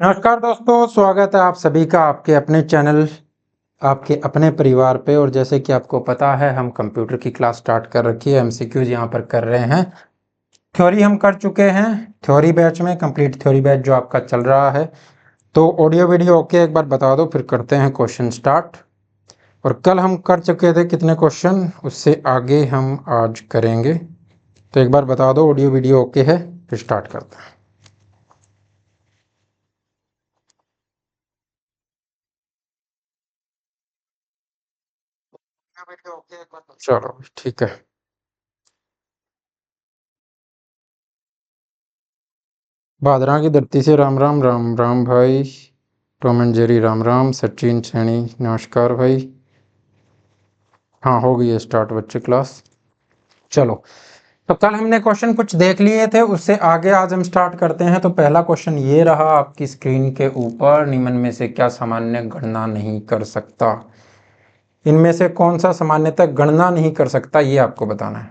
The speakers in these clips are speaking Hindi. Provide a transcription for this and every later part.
नमस्कार दोस्तों, स्वागत है आप सभी का आपके अपने चैनल, आपके अपने परिवार पे। और जैसे कि आपको पता है, हम कंप्यूटर की क्लास स्टार्ट कर रखी है। एमसीक्यूज यहाँ पर कर रहे हैं। थ्योरी हम कर चुके हैं, थ्योरी बैच में, कंप्लीट थ्योरी बैच जो आपका चल रहा है। तो ऑडियो वीडियो ओके, एक बार बता दो, फिर करते हैं क्वेश्चन स्टार्ट। और कल हम कर चुके थे कितने क्वेश्चन, उससे आगे हम आज करेंगे। तो एक बार बता दो ऑडियो वीडियो ओके है, फिर स्टार्ट करते हैं। चलो ठीक है। भादरा की धरती से राम राम, राम राम भाई। Tom and Jerry Ram Ram. Sachin Saini नमस्कार भाई। हाँ, हो गई है स्टार्ट बच्चे क्लास। चलो, तो कल हमने क्वेश्चन कुछ देख लिए थे, उससे आगे आज हम स्टार्ट करते हैं। तो पहला क्वेश्चन ये रहा आपकी स्क्रीन के ऊपर, निम्न में से क्या सामान्य गणना नहीं कर सकता। इनमें से कौन सा सामान्यतः गणना नहीं कर सकता, ये आपको बताना है।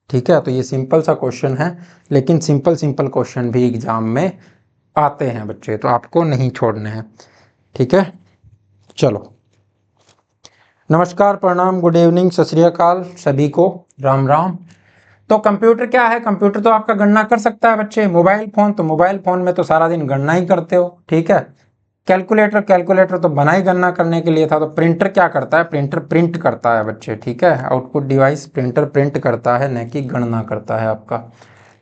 ठीक है, तो ये सिंपल सा क्वेश्चन है, लेकिन सिंपल सिंपल क्वेश्चन भी एग्जाम में आते हैं बच्चे, तो आपको नहीं छोड़ने हैं। ठीक है, चलो। नमस्कार, प्रणाम, गुड इवनिंग, सत श्री अकाल सभी को, राम राम। तो कंप्यूटर क्या है? कंप्यूटर तो आपका गणना कर सकता है बच्चे। मोबाइल फोन, तो मोबाइल फोन में तो सारा दिन गणना ही करते हो। ठीक है। कैलकुलेटर, कैलकुलेटर तो बना ही गणना करने के लिए था। तो प्रिंटर क्या करता है? प्रिंटर प्रिंट करता है बच्चे। ठीक है, आउटपुट डिवाइस प्रिंटर प्रिंट करता है, न कि गणना करता है आपका।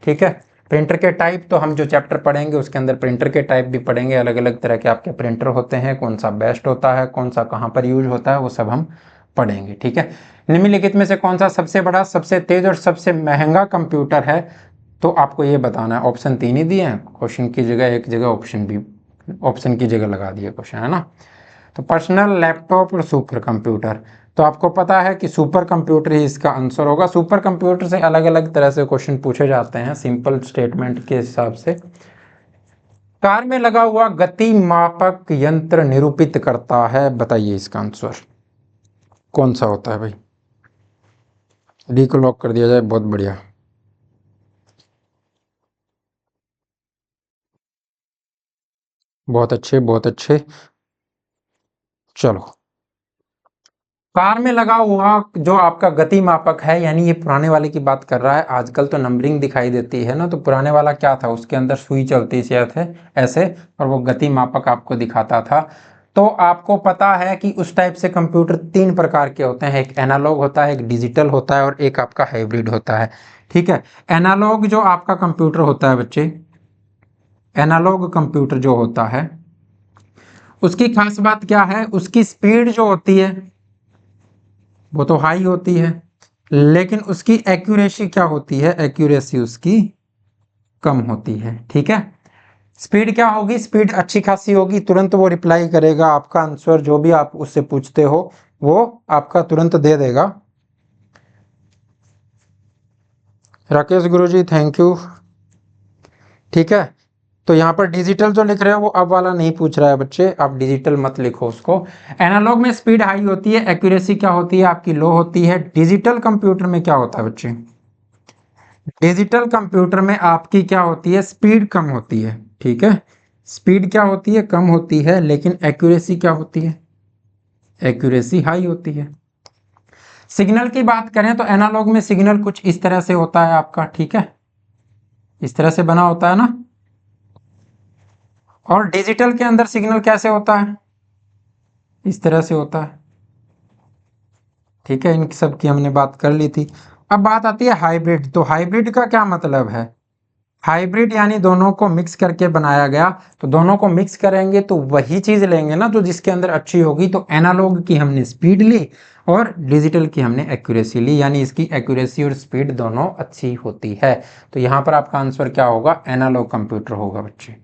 ठीक है। प्रिंटर के टाइप तो हम जो चैप्टर पढ़ेंगे उसके अंदर प्रिंटर के टाइप भी पढ़ेंगे। अलग अलग तरह के आपके प्रिंटर होते हैं, कौन सा बेस्ट होता है, कौन सा कहाँ पर यूज होता है, वो सब हम पढ़ेंगे। ठीक है। निम्नलिखित में से कौन सा सबसे बड़ा, सबसे तेज और सबसे महंगा कंप्यूटर है? तो आपको ये बताना है। ऑप्शन 3 ही दिए हैं, क्वेश्चन की जगह एक जगह ऑप्शन भी, ऑप्शन की जगह लगा दिए क्वेश्चन, है ना। तो पर्सनल लैपटॉप और सुपर कंप्यूटर। तो आपको पता है कि सुपर कंप्यूटर ही इसका आंसर होगा। सुपर कंप्यूटर से अलग अलग तरह से क्वेश्चन पूछे जाते हैं, सिंपल स्टेटमेंट के हिसाब से। कार में लगा हुआ गति मापक यंत्र निरूपित करता है, बताइए इसका आंसर कौन सा होता है भाई। डी को लॉक कर दिया जाए, बहुत बढ़िया। बहुत अच्छे, बहुत अच्छे। चलो, कार में लगा हुआ जो आपका गति मापक है, यानी ये पुराने वाले की बात कर रहा है। आजकल तो नंबरिंग दिखाई देती है ना, तो पुराने वाला क्या था, उसके अंदर सुई चलती थी ऐसे, और वो गति मापक आपको दिखाता था। तो आपको पता है कि उस टाइप से कंप्यूटर 3 प्रकार के होते हैं। एक एनालॉग होता है, एक डिजिटल होता है, और एक आपका हाइब्रिड होता है। ठीक है। एनालॉग जो आपका कंप्यूटर होता है बच्चे, एनालॉग कंप्यूटर जो होता है, उसकी खास बात क्या है? उसकी स्पीड जो होती है वो तो हाई होती है, लेकिन उसकी एक्यूरेसी क्या होती है? एक्यूरेसी उसकी कम होती है। ठीक है। स्पीड क्या होगी? स्पीड अच्छी खासी होगी, तुरंत वो रिप्लाई करेगा, आपका आंसर जो भी आप उससे पूछते हो वो आपका तुरंत दे देगा। राकेश गुरुजी, थैंक यू। ठीक है। तो यहाँ पर डिजिटल जो लिख रहे हो वो अब वाला नहीं पूछ रहा है बच्चे, आप डिजिटल मत लिखो उसको। एनालॉग में स्पीड हाई होती है, एक्यूरेसी क्या होती है आपकी? लो होती है। डिजिटल कंप्यूटर में क्या होता है बच्चे? डिजिटल कंप्यूटर में आपकी क्या होती है? स्पीड कम होती है। ठीक है। स्पीड क्या होती है? कम होती है, लेकिन एक्यूरेसी क्या होती है? एक्यूरेसी हाई होती है। सिग्नल की बात करें तो एनालॉग में सिग्नल कुछ इस तरह से होता है आपका। ठीक है, इस तरह से बना होता है ना। और डिजिटल के अंदर सिग्नल कैसे होता है? इस तरह से होता है। ठीक है, इन सब की हमने बात कर ली थी। अब बात आती है हाइब्रिड। तो हाइब्रिड का क्या मतलब है? हाइब्रिड यानी दोनों को मिक्स करके बनाया गया। तो दोनों को मिक्स करेंगे तो वही चीज लेंगे ना, जो जिसके अंदर अच्छी होगी। तो एनालॉग की हमने स्पीड ली और डिजिटल की हमने एक्यूरेसी ली, यानी इसकी एक्यूरेसी और स्पीड दोनों अच्छी होती है। तो यहां पर आपका आंसर क्या होगा? एनालॉग कंप्यूटर होगा बच्चे।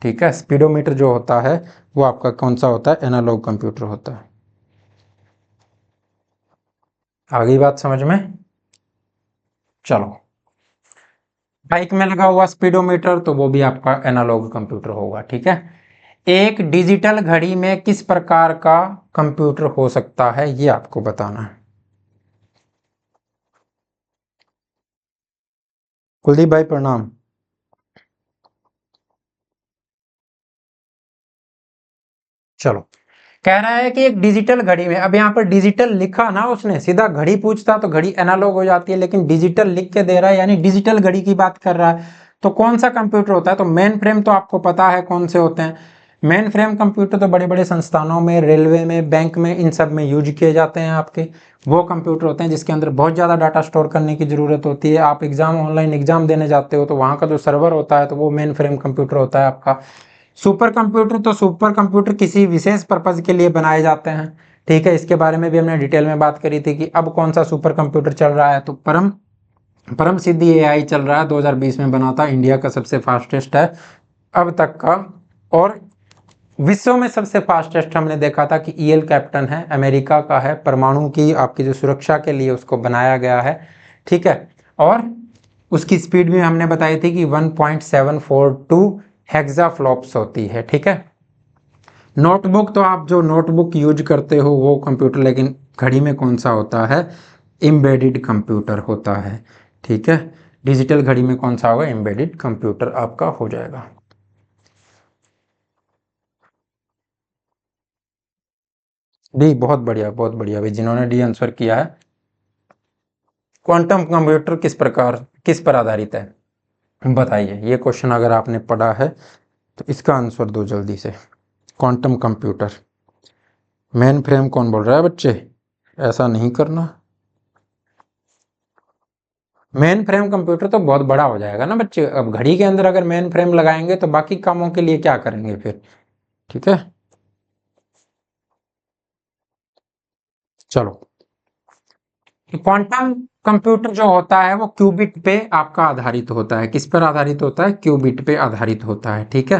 ठीक है। स्पीडोमीटर जो होता है वो आपका कौन सा होता है? एनालॉग कंप्यूटर होता है। आ गई बात समझ में? चलो, बाइक में लगा हुआ स्पीडोमीटर तो वो भी आपका एनालॉग कंप्यूटर होगा। ठीक है। एक डिजिटल घड़ी में किस प्रकार का कंप्यूटर हो सकता है, ये आपको बताना है। कुलदीप भाई प्रणाम। चलो, कह रहा है कि एक डिजिटल घड़ी में, अब यहाँ पर डिजिटल लिखा ना उसने, सीधा घड़ी पूछता तो घड़ी एनालॉग हो जाती है, लेकिन डिजिटल लिख के दे रहा है यानी डिजिटल घड़ी की बात कर रहा है। तो कौन सा कंप्यूटर होता है? तो मेन फ्रेम तो आपको पता है कौन से होते हैं। मेन फ्रेम कंप्यूटर तो बड़े बड़े संस्थानों में, रेलवे में, बैंक में, इन सब में यूज किए जाते हैं। आपके वो कंप्यूटर होते हैं जिसके अंदर बहुत ज़्यादा डाटा स्टोर करने की ज़रूरत होती है। आप ऑनलाइन एग्जाम देने जाते हो तो वहाँ का जो सर्वर होता है तो वो मेन फ्रेम कंप्यूटर होता है आपका। सुपर कंप्यूटर, तो सुपर कंप्यूटर किसी विशेष पर्पज के लिए बनाए जाते हैं। ठीक है, इसके बारे में भी हमने डिटेल में बात करी थी कि अब कौन सा सुपर कंप्यूटर चल रहा है। तो परम परम सिद्धि एआई चल रहा है, 2020 में बना था, इंडिया का सबसे फास्टेस्ट है अब तक का। और विश्व में सबसे फास्टेस्ट हमने देखा था कि ईएल कैप्टन है, अमेरिका का है, परमाणु की आपकी जो सुरक्षा के लिए उसको बनाया गया है। ठीक है, और उसकी स्पीड भी हमने बताई थी कि 1.742 हेक्साफ्लॉप्स होती है। ठीक है, नोटबुक तो आप जो नोटबुक यूज करते हो वो कंप्यूटर, लेकिन घड़ी में कौन सा होता है? एम्बेडेड कंप्यूटर होता है। ठीक है, डिजिटल घड़ी में कौन सा होगा? एम्बेडेड कंप्यूटर आपका हो जाएगा। डी, बहुत बढ़िया, बहुत बढ़िया भाई, जिन्होंने डी आंसर किया है। क्वांटम कंप्यूटर किस पर आधारित है? बताइए, ये क्वेश्चन अगर आपने पढ़ा है तो इसका आंसर दो जल्दी से। क्वांटम कंप्यूटर, मेन फ्रेम कौन बोल रहा है बच्चे? ऐसा नहीं करना। मेन फ्रेम कंप्यूटर तो बहुत बड़ा हो जाएगा ना बच्चे, अब घड़ी के अंदर अगर मेन फ्रेम लगाएंगे तो बाकी कामों के लिए क्या करेंगे फिर? ठीक है, चलो, क्वांटम कंप्यूटर जो होता है वो क्यूबिट पे आपका आधारित होता है। किस पर आधारित होता है? क्यूबिट पे आधारित होता है। ठीक है,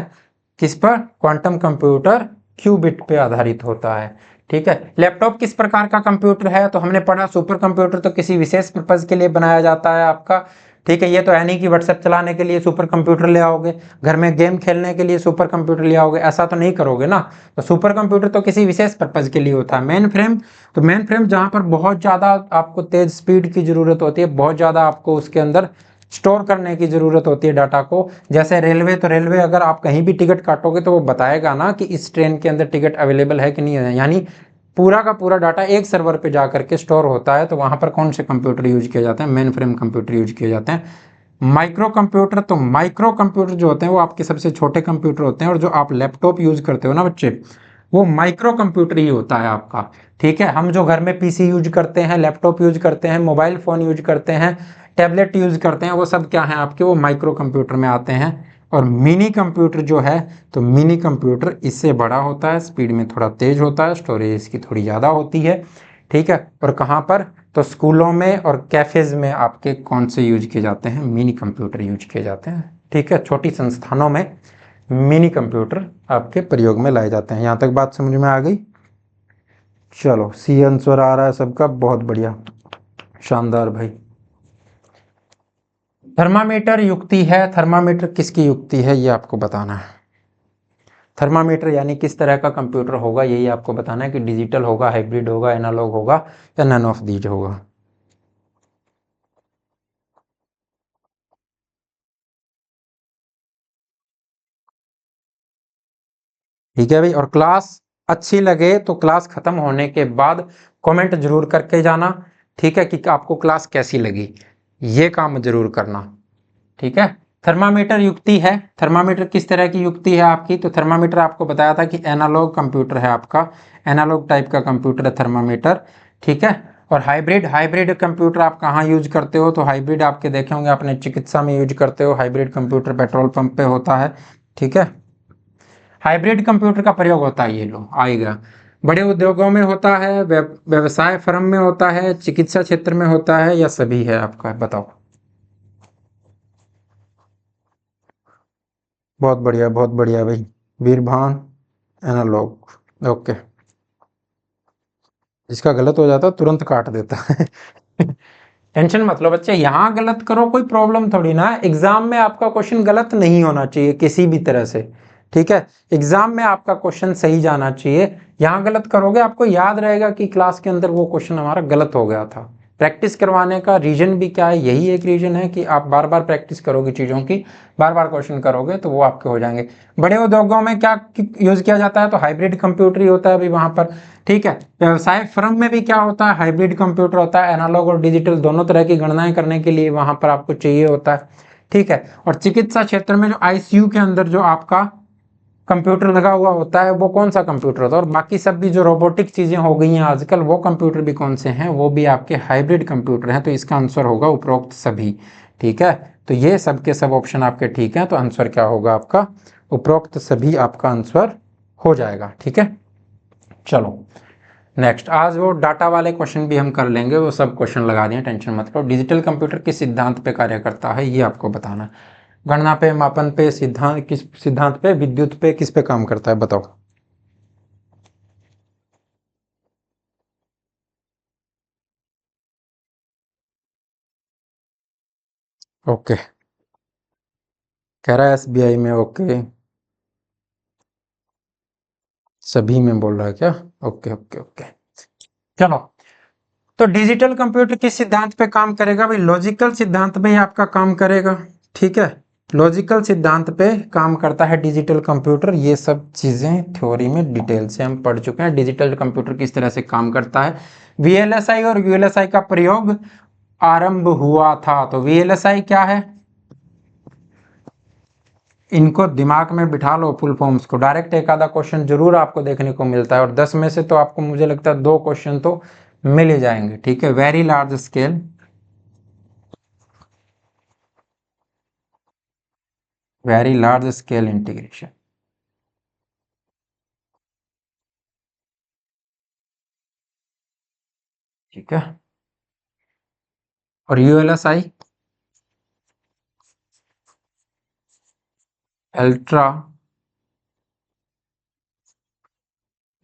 किस पर? क्वांटम कंप्यूटर क्यूबिट पे आधारित होता है। ठीक है, लैपटॉप किस प्रकार का कंप्यूटर है? तो हमने पढ़ा सुपर कंप्यूटर तो किसी विशेष पर्पज के लिए बनाया जाता है आपका। ठीक है, ये तो है नहीं कि व्हाट्सएप चलाने के लिए सुपर कंप्यूटर ले आओगे, घर में गेम खेलने के लिए सुपर कंप्यूटर ले आओगे, ऐसा तो नहीं करोगे ना। तो सुपर कंप्यूटर तो किसी विशेष पर्पज के लिए होता है। मेन फ्रेम, तो मेन फ्रेम जहां पर बहुत ज़्यादा आपको तेज स्पीड की ज़रूरत होती है, बहुत ज़्यादा आपको उसके अंदर स्टोर करने की ज़रूरत होती है डाटा को। जैसे रेलवे, तो रेलवे अगर आप कहीं भी टिकट काटोगे तो वो बताएगा ना कि इस ट्रेन के अंदर टिकट अवेलेबल है कि नहीं है, यानी पूरा का पूरा डाटा एक सर्वर पे जा करके स्टोर होता है। तो वहां पर कौन से कंप्यूटर यूज किए जाते हैं? मेन फ्रेम कंप्यूटर यूज किए जाते हैं। माइक्रो कंप्यूटर, तो माइक्रो कंप्यूटर जो होते हैं वो आपके सबसे छोटे कंप्यूटर होते हैं, और जो आप लैपटॉप यूज करते हो ना बच्चे, वो माइक्रो कंप्यूटर ही होता है आपका। ठीक है, हम जो घर में पीसी यूज करते हैं, लैपटॉप यूज करते हैं, मोबाइल फोन यूज करते हैं, टैबलेट यूज करते हैं, वो सब क्या है आपके? वो माइक्रो कंप्यूटर में आते हैं। और मिनी कंप्यूटर जो है, तो मिनी कंप्यूटर इससे बड़ा होता है, स्पीड में थोड़ा तेज होता है, स्टोरेज इसकी थोड़ी ज़्यादा होती है। ठीक है, और कहाँ पर? तो स्कूलों में और कैफेज में आपके कौन से यूज किए जाते हैं? मिनी कंप्यूटर यूज किए जाते हैं। ठीक है, छोटी संस्थानों में मिनी कंप्यूटर आपके प्रयोग में लाए जाते हैं। यहाँ तक बात समझ में आ गई? चलो, सी आंसर आ रहा है सबका, बहुत बढ़िया, शानदार भाई। थर्मामीटर युक्ति है, थर्मामीटर किसकी युक्ति है ये आपको बताना है। थर्मामीटर यानी किस तरह का कंप्यूटर होगा यही आपको बताना है, कि डिजिटल होगा, हाइब्रिड होगा, एनालॉग होगा, या नन ऑफ दीज होगा। ठीक है भाई, और क्लास अच्छी लगे तो क्लास खत्म होने के बाद कमेंट जरूर करके जाना। ठीक है, कि आपको क्लास कैसी लगी, ये काम जरूर करना। ठीक है, थर्मामीटर युक्ति है। थर्मामीटर किस तरह की युक्ति है आपकी? तो थर्मामीटर आपको बताया था कि एनालॉग कंप्यूटर है आपका, एनालॉग टाइप का कंप्यूटर है थर्मामीटर। ठीक है, और हाइब्रिड, हाइब्रिड कंप्यूटर आप कहाँ यूज करते हो? तो हाइब्रिड आपके देखे होंगे आपने, चिकित्सा में यूज करते हो हाइब्रिड कंप्यूटर, पेट्रोल पंप पे होता है। ठीक है, हाइब्रिड कंप्यूटर का प्रयोग होता है, ये लो आएगा, बड़े उद्योगों में होता है, व्यवसाय फर्म में होता है, चिकित्सा क्षेत्र में होता है, या सभी है आपका? बताओ। बहुत बढ़िया, बहुत बढ़िया भाई, वीरभान एनालॉग। ओके, जिसका गलत हो जाता है तुरंत काट देता है। टेंशन मत लो बच्चे, यहाँ गलत करो कोई प्रॉब्लम थोड़ी ना है, एग्जाम में आपका क्वेश्चन गलत नहीं होना चाहिए किसी भी तरह से। ठीक है, एग्जाम में आपका क्वेश्चन सही जाना चाहिए। यहाँ गलत करोगे आपको याद रहेगा कि क्लास के अंदर वो क्वेश्चन हमारा गलत हो गया था, प्रैक्टिस करवाने का रीजन भी क्या है, यही एक रीजन है कि आप बार बार प्रैक्टिस करोगे चीज़ों की, बार बार क्वेश्चन करोगे तो वो आपके हो जाएंगे। बड़े उद्योगों में क्या यूज किया जाता है, तो हाइब्रिड कंप्यूटर ही होता है अभी वहां पर, ठीक है। व्यवसाय फर्म में भी क्या होता है, हाइब्रिड कंप्यूटर होता है, एनालॉग और डिजिटल दोनों तरह की गणनाएं करने के लिए वहां पर आपको चाहिए होता है, ठीक है। और चिकित्सा क्षेत्र में जो आईसीयू के अंदर जो आपका कंप्यूटर लगा हुआ होता है वो कौन सा कंप्यूटर होता है, और बाकी सब भी जो रोबोटिक चीजें हो गई हैं आजकल, वो कंप्यूटर भी कौन से हैं, वो भी आपके हाइब्रिड कंप्यूटर हैं। तो इसका आंसर होगा उपरोक्त सभी, ठीक है। तो ये सब के सब ऑप्शन आपके ठीक है, तो आंसर क्या होगा आपका, उपरोक्त सभी आपका आंसर हो जाएगा, ठीक है। चलो नेक्स्ट, आज वो डाटा वाले क्वेश्चन भी हम कर लेंगे, वो सब क्वेश्चन लगा दिए, टेंशन मत लो। डिजिटल कंप्यूटर किस सिद्धांत पे कार्य करता है ये आपको बताना। गणना पे, मापन पे, सिद्धांत, किस सिद्धांत पे, विद्युत पे, किस पे काम करता है बताओ। ओके, कह रहा है एसबीआई में, ओके। सभी में बोल रहा है क्या, ओके ओके ओके। चलो, तो डिजिटल कंप्यूटर किस सिद्धांत पे काम करेगा भाई, लॉजिकल सिद्धांत पे ही आपका काम करेगा, ठीक है। लॉजिकल सिद्धांत पे काम करता है डिजिटल कंप्यूटर। ये सब चीजें थ्योरी में डिटेल से हम पढ़ चुके हैं, डिजिटल कंप्यूटर किस तरह से काम करता है। वीएलएसआई और यूएलएसआई का प्रयोग आरंभ हुआ था, तो वीएलएसआई क्या है, इनको दिमाग में बिठा लो फुल फॉर्म्स को, डायरेक्ट एक आधा क्वेश्चन जरूर आपको देखने को मिलता है, और 10 में से तो आपको मुझे लगता है 2 क्वेश्चन तो मिल ही जाएंगे, ठीक है। Very large scale, very large scale integration, ठीक है। और ULSI, ultra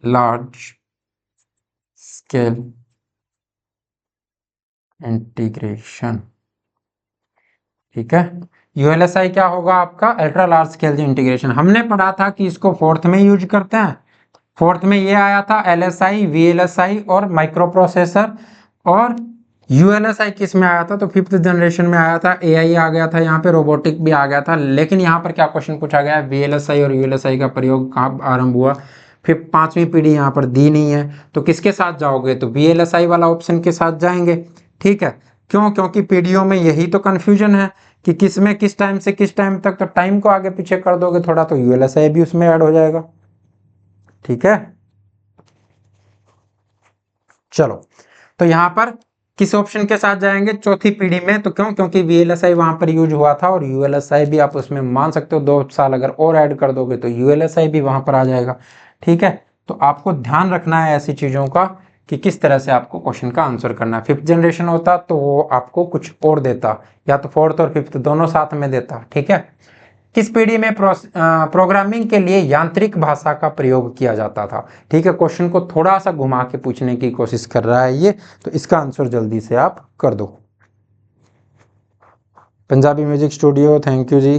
large scale integration, ठीक है। यूएलएसआई क्या होगा आपका, अल्ट्रा लार्ज स्केल इंटीग्रेशन। हमने पढ़ा था कि इसको फोर्थ में यूज करते हैं, फोर्थ में ये आया था एलएसआई, वीएलएसआई और माइक्रो प्रोसेसर। और यूएलएसआई किस में आया था, तो फिफ्थ जनरेशन में आया था, एआई आ गया था यहाँ पे, रोबोटिक भी आ गया था। लेकिन यहाँ पर क्या क्वेश्चन पूछा गया है, वीएलएसआई और यूएलएसआई का प्रयोग कहाँ आरंभ हुआ, फिर 5वीं पीढ़ी यहाँ पर दी नहीं है, तो किसके साथ जाओगे, तो वीएलएसआई वाला ऑप्शन के साथ जाएंगे, ठीक है। क्यों, क्योंकि पीढ़ियों में यही तो कंफ्यूजन है कि किस में किस टाइम से किस टाइम तक, तो टाइम को आगे पीछे कर दोगे थोड़ा तो यूएलएसआई भी उसमें ऐड हो जाएगा, ठीक है। चलो, तो यहां पर किस ऑप्शन के साथ जाएंगे, चौथी पीढ़ी में, तो क्यों, क्योंकि वीएलएसआई वहां पर यूज हुआ था, और यूएलएसआई भी आप उसमें मान सकते हो 2 साल अगर और ऐड कर दोगे तो यूएलएसआई भी वहां पर आ जाएगा, ठीक है। तो आपको ध्यान रखना है ऐसी चीजों का कि किस तरह से आपको क्वेश्चन का आंसर करना है। फिफ्थ जनरेशन होता तो वो आपको कुछ और देता, या तो फोर्थ और फिफ्थ दोनों साथ में देता, ठीक है। किस पीढ़ी में प्रोग्रामिंग के लिए यांत्रिक भाषा का प्रयोग किया जाता था, ठीक है। क्वेश्चन को थोड़ा सा घुमा के पूछने की कोशिश कर रहा है ये, तो इसका आंसर जल्दी से आप कर दो। Punjabi music studio, thank you ji,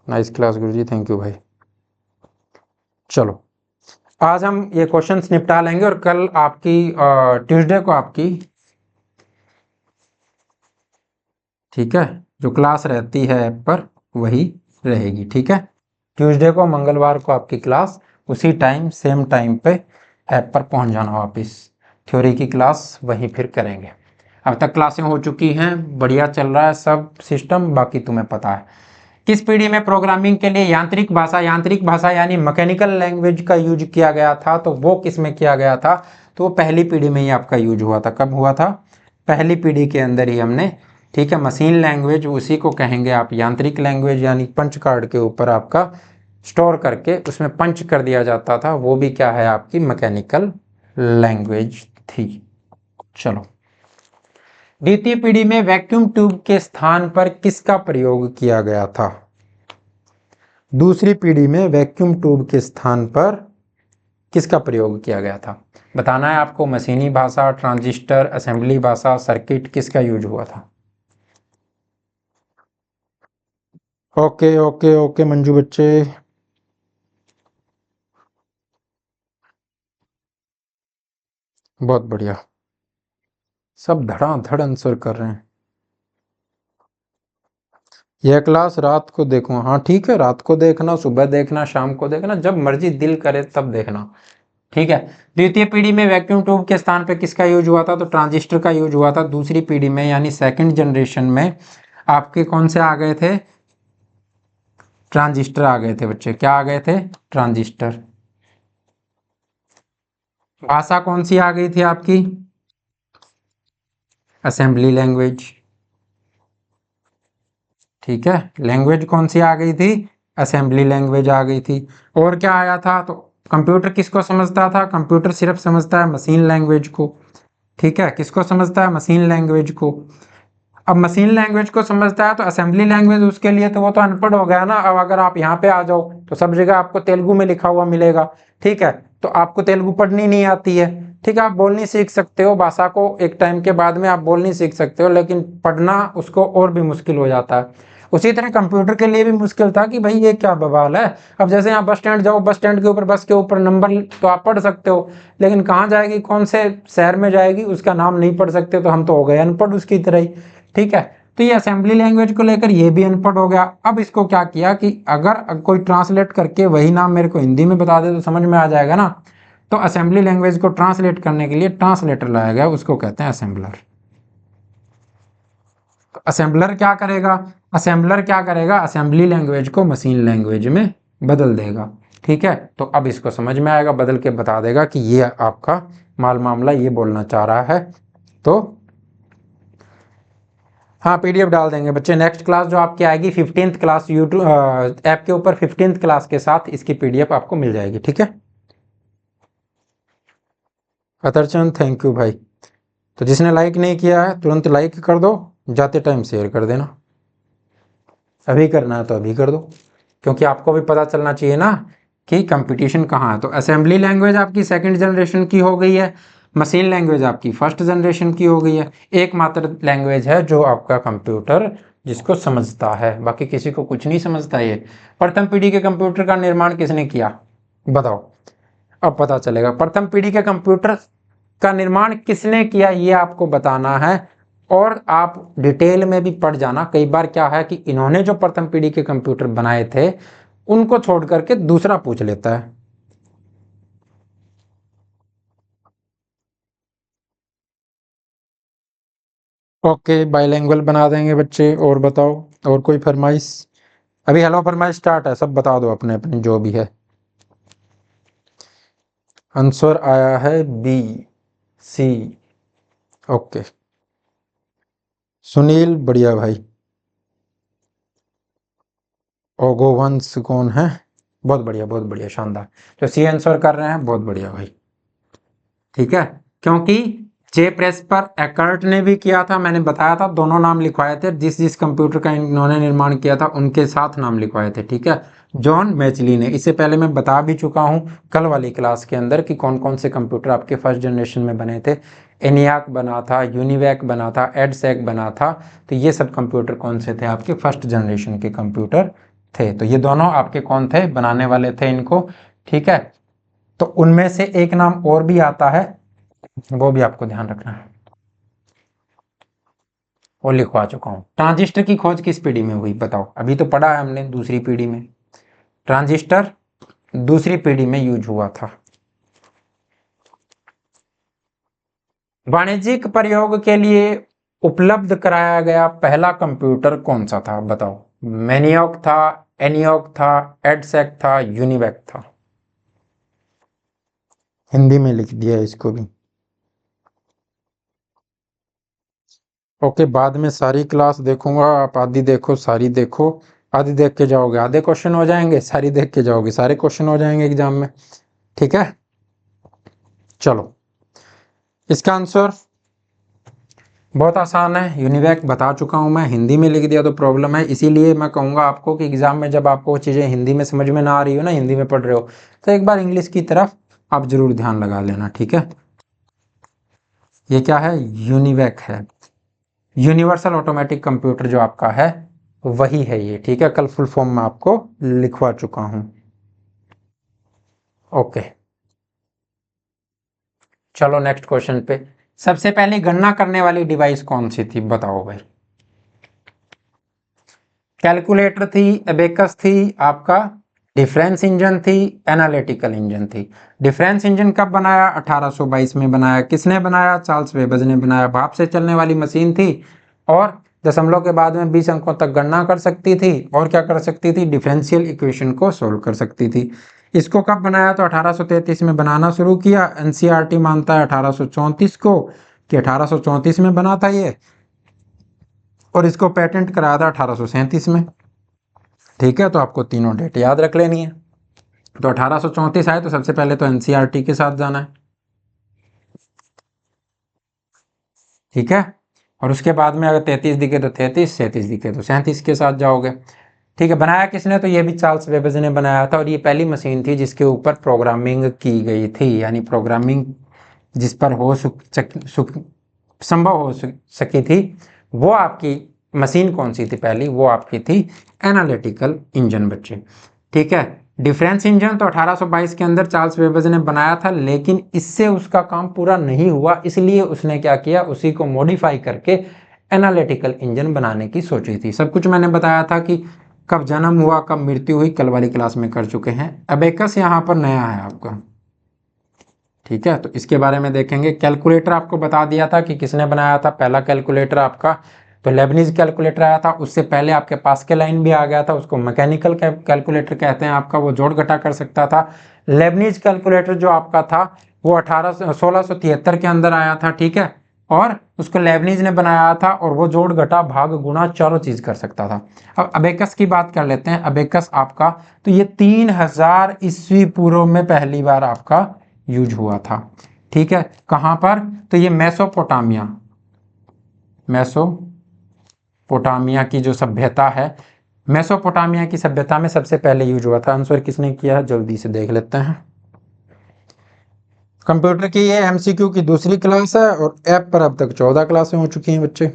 nice class guru ji, thank you भाई। चलो, आज हम ये क्वेश्चंस निपटा लेंगे, और कल आपकी ट्यूसडे को आपकी, ठीक है, जो क्लास रहती है ऐप पर वही रहेगी, ठीक है। ट्यूसडे को, मंगलवार को आपकी क्लास उसी टाइम सेम टाइम पे ऐप पर पहुंच जाना वापस, थ्योरी की क्लास वहीं फिर करेंगे। अब तक क्लासें हो चुकी हैं, बढ़िया चल रहा है सब सिस्टम, बाकी तुम्हें पता है। किस पीढ़ी में प्रोग्रामिंग के लिए यांत्रिक भाषा यानी मैकेनिकल लैंग्वेज का यूज किया गया था, तो वो किस में किया गया था, तो वो पहली पीढ़ी में ही आपका यूज हुआ था। कब हुआ था, पहली पीढ़ी के अंदर ही हमने, ठीक है। मशीन लैंग्वेज उसी को कहेंगे आप यांत्रिक लैंग्वेज, यानी पंच कार्ड के ऊपर आपका स्टोर करके उसमें पंच कर दिया जाता था, वो भी क्या है आपकी मैकेनिकल लैंग्वेज थी। चलो, द्वितीय पीढ़ी में वैक्यूम ट्यूब के स्थान पर किसका प्रयोग किया गया था, दूसरी पीढ़ी में वैक्यूम ट्यूब के स्थान पर किसका प्रयोग किया गया था, बताना है आपको। मशीनी भाषा, ट्रांजिस्टर, असेंबली भाषा, सर्किट, किसका यूज हुआ था। ओके ओके ओके मंजू बच्चे, बहुत बढ़िया। सब धड़ाधड़ आंसर कर रहे हैं। यह क्लास रात को देखो, हाँ ठीक है, रात को देखना, सुबह देखना, शाम को देखना, जब मर्जी दिल करे तब देखना, ठीक है। द्वितीय पीढ़ी में वैक्यूम ट्यूब के स्थान पे किसका यूज हुआ था? तो ट्रांजिस्टर का यूज हुआ था। दूसरी पीढ़ी में यानी सेकंड जनरेशन में आपके कौन से आ गए थे? ट्रांजिस्टर आ गए थे बच्चे। क्या आ गए थे? ट्रांजिस्टर। भाषा कौन सी आ गई थी आपकी? असेंबली लैंग्वेज, ठीक है। लैंग्वेज कौन सी आ गई थी? असेंबली लैंग्वेज आ गई थी। और क्या आया था? तो कंप्यूटर किसको समझता था? कंप्यूटर सिर्फ समझता है मशीन लैंग्वेज को, ठीक है। किसको समझता है? मशीन लैंग्वेज को। अब मशीन लैंग्वेज को समझता है तो असेंबली लैंग्वेज उसके लिए, तो वो तो अनपढ़ हो गया ना। अब अगर आप यहाँ पे आ जाओ तो सब जगह आपको तेलुगु में लिखा हुआ मिलेगा, ठीक है। तो आपको तेलुगु पढ़नी नहीं आती है, ठीक है। आप बोलनी सीख सकते हो, भाषा को एक टाइम के बाद में आप बोलनी सीख सकते हो, लेकिन पढ़ना उसको और भी मुश्किल हो जाता है। उसी तरह कंप्यूटर के लिए भी मुश्किल था कि भाई ये क्या बवाल है। अब जैसे यहाँ बस स्टैंड जाओ, बस स्टैंड के ऊपर, बस के ऊपर नंबर तो आप पढ़ सकते हो, लेकिन कहाँ जाएगी, कौन से शहर में जाएगी, उसका नाम नहीं पढ़ सकते, तो हम तो हो गए अनपढ़ उसकी तरह ही, ठीक है। तो ये असेंबली लैंग्वेज को लेकर ये भी अनपढ़ हो गया। अब इसको क्या किया कि अगर कोई ट्रांसलेट करके वही नाम मेरे को हिंदी में बता दे तो समझ में आ जाएगा ना। तो असेंबली लैंग्वेज को ट्रांसलेट करने के लिए ट्रांसलेटर लाया गया, उसको कहते हैं असेंबलर। असेंबलर क्या करेगा? असेंबलर क्या करेगा? असेंबली लैंग्वेज को मशीन लैंग्वेज में बदल देगा, ठीक है। तो अब इसको समझ में आएगा, बदल के बता देगा कि ये आपका माल मामला ये बोलना चाह रहा है। तो हाँ, पीडीएफ डाल देंगे बच्चे। नेक्स्ट क्लास जो आपकी आएगी 15th क्लास, यूट्यूब ऐप के ऊपर 15th क्लास के साथ इसकी पीडीएफ आपको मिल जाएगी, ठीक है। अतरचंद थैंक यू भाई। तो जिसने लाइक नहीं किया है तुरंत लाइक कर दो, जाते टाइम शेयर कर देना। अभी करना है तो अभी कर दो, क्योंकि आपको भी पता चलना चाहिए ना कि कंपटीशन कहाँ है। तो असेंबली लैंग्वेज आपकी सेकंड जनरेशन की हो गई है, मशीन लैंग्वेज आपकी फर्स्ट जनरेशन की हो गई है। एकमात्र लैंग्वेज है जो आपका कंप्यूटर जिसको समझता है, बाकी किसी को कुछ नहीं समझता। ये प्रथम पीढ़ी के कंप्यूटर का निर्माण किसने किया? बताओ, अब पता चलेगा। प्रथम पीढ़ी के कंप्यूटर का निर्माण किसने किया ये आपको बताना है, और आप डिटेल में भी पढ़ जाना। कई बार क्या है कि इन्होंने जो प्रथम पीढ़ी के कंप्यूटर बनाए थे उनको छोड़ करके दूसरा पूछ लेता है। ओके, बाइलिंगुअल बना देंगे बच्चे। और बताओ, और कोई फरमाइश? अभी हेलो फरमाइश स्टार्ट है, सब बता दो अपने अपने जो भी है। आंसर आया है बी सी। ओके सुनील, बढ़िया भाई। ओगोवंश कौन है? बहुत बढ़िया, बहुत बढ़िया, शानदार। तो सी आंसर कर रहे हैं, बहुत बढ़िया भाई, ठीक है। क्योंकि जे प्रेस पर एकर्ट ने भी किया था, मैंने बताया था, दोनों नाम लिखवाए थे। जिस जिस कंप्यूटर का इन्होंने निर्माण किया था उनके साथ नाम लिखवाए थे, ठीक है। जॉन मैचली ने। इससे पहले मैं बता भी चुका हूं कल वाली क्लास के अंदर कि कौन कौन से कंप्यूटर आपके फर्स्ट जनरेशन में बने थे। एनियाक बना था, यूनिवैक बना था, एडसेक बना था। तो ये सब कंप्यूटर कौन से थे? आपके फर्स्ट जनरेशन के कंप्यूटर थे। तो ये दोनों आपके कौन थे? बनाने वाले थे इनको, ठीक है। तो उनमें से एक नाम और भी आता है, वो भी आपको ध्यान रखना है, वो लिखवा चुका हूं। ट्रांजिस्टर की खोज किस पीढ़ी में हुई? बताओ। अभी तो पढ़ा है हमने दूसरी पीढ़ी में। ट्रांजिस्टर दूसरी पीढ़ी में यूज हुआ था। वाणिज्यिक प्रयोग के लिए उपलब्ध कराया गया पहला कंप्यूटर कौन सा था? बताओ। मैनियॉक था, एनियॉक था, एडसेक था, यूनिवैक था? हिंदी में लिख दिया इसको भी। ओके, बाद में सारी क्लास देखूंगा, आप आधी देखो सारी देखो। आधी देख के जाओगे आधे क्वेश्चन हो जाएंगे, सारी देख के जाओगे सारे क्वेश्चन हो जाएंगे एग्जाम में, ठीक है। चलो, इसका आंसर बहुत आसान है, यूनिवैक बता चुका हूं मैं। हिंदी में लिख दिया तो प्रॉब्लम है, इसीलिए मैं कहूंगा आपको कि एग्जाम में जब आपको चीजें हिंदी में समझ में ना आ रही हो ना, हिंदी में पढ़ रहे हो, तो एक बार इंग्लिश की तरफ आप जरूर ध्यान लगा लेना, ठीक है। ये क्या है? यूनिवैक है। यूनिवर्सल ऑटोमेटिक कंप्यूटर जो आपका है वही है ये, ठीक है। कल फुल फॉर्म में आपको लिखवा चुका हूं। ओके, चलो नेक्स्ट क्वेश्चन पे। सबसे पहले गणना करने वाली डिवाइस कौन सी थी, बताओ भाई। कैलकुलेटर थी, एबेकस थी, आपका डिफरेंस इंजन थी, एनालिटिकल इंजन थी। डिफरेंस इंजन कब बनाया? 1822 में बनाया। किसने बनाया? चार्ल्स वेबज ने बनाया। भाप से चलने वाली मशीन थी और दशमलव के बाद में 20 अंकों तक गणना कर सकती थी। और क्या कर सकती थी? डिफरेंशियल इक्वेशन को सोल्व कर सकती थी। इसको कब बनाया? तो 1833 में बनाना शुरू किया। एनसीईआरटी मानता है 1834 को कि 1834 में बना था ये, और इसको पेटेंट कराया था 1837 में। ठीक है, तो आपको तीनों डेट याद रख लेनी है। तो 1834 आए तो सबसे पहले तो एनसीईआरटी के साथ जाना है। ठीक है, और उसके बाद में अगर 33 दिखे तो 33, 37 दिखे तो 37 के साथ जाओगे। ठीक है, बनाया किसने? तो ये भी चार्ल्स बेबेज ने बनाया था, और ये पहली मशीन थी जिसके ऊपर प्रोग्रामिंग की गई थी, यानी प्रोग्रामिंग जिस पर संभव हो सकी थी। वो आपकी मशीन कौन सी थी पहली? वो आपकी थी एनालिटिकल इंजन बच्चे। ठीक है, डिफरेंस इंजन तो 1822 के अंदर चार्ल्स बेबेज ने बनाया था, लेकिन इससे उसका काम पूरा नहीं हुआ, इसलिए उसने क्या किया? उसी को मॉडिफाई करके एनालिटिकल इंजन बनाने की सोची थी। सब कुछ मैंने बताया था कि कब जन्म हुआ, कब मृत्यु हुई, कल वाली क्लास में कर चुके हैं। अबेकस यहाँ पर नया है आपका। ठीक है, तो इसके बारे में देखेंगे। कैलकुलेटर आपको बता दिया था कि किसने बनाया था। पहला कैलकुलेटर आपका तो लेबनीज कैलकुलेटर आया था। उससे पहले आपके पास्कल लाइन भी आ गया था, उसको मैकेनिकल कैलकुलेटर कहते हैं आपका, वो जोड़ घटा कर सकता था। लेबनीज कैलकुलेटर जो आपका था वो 1673 के अंदर आया था। ठीक है, और उसको लेबनीज ने बनाया था, और वो जोड़ घटा भाग गुणा चारों चीज कर सकता था। अब अबेकस की बात कर लेते हैं। अबेकस आपका तो ये 3000 ईस्वी पूर्व में पहली बार आपका यूज हुआ था। ठीक है, कहां पर? तो ये मेसोपोटामिया की जो सभ्यता है, मेसोपोटामिया की सभ्यता में सबसे पहले यूज हुआ था। आंसर किसने किया है जल्दी से देख लेते हैं। कंप्यूटर की ये एमसीक्यू की दूसरी क्लास है, और ऐप पर अब तक 14 क्लासें हो चुकी हैं बच्चे।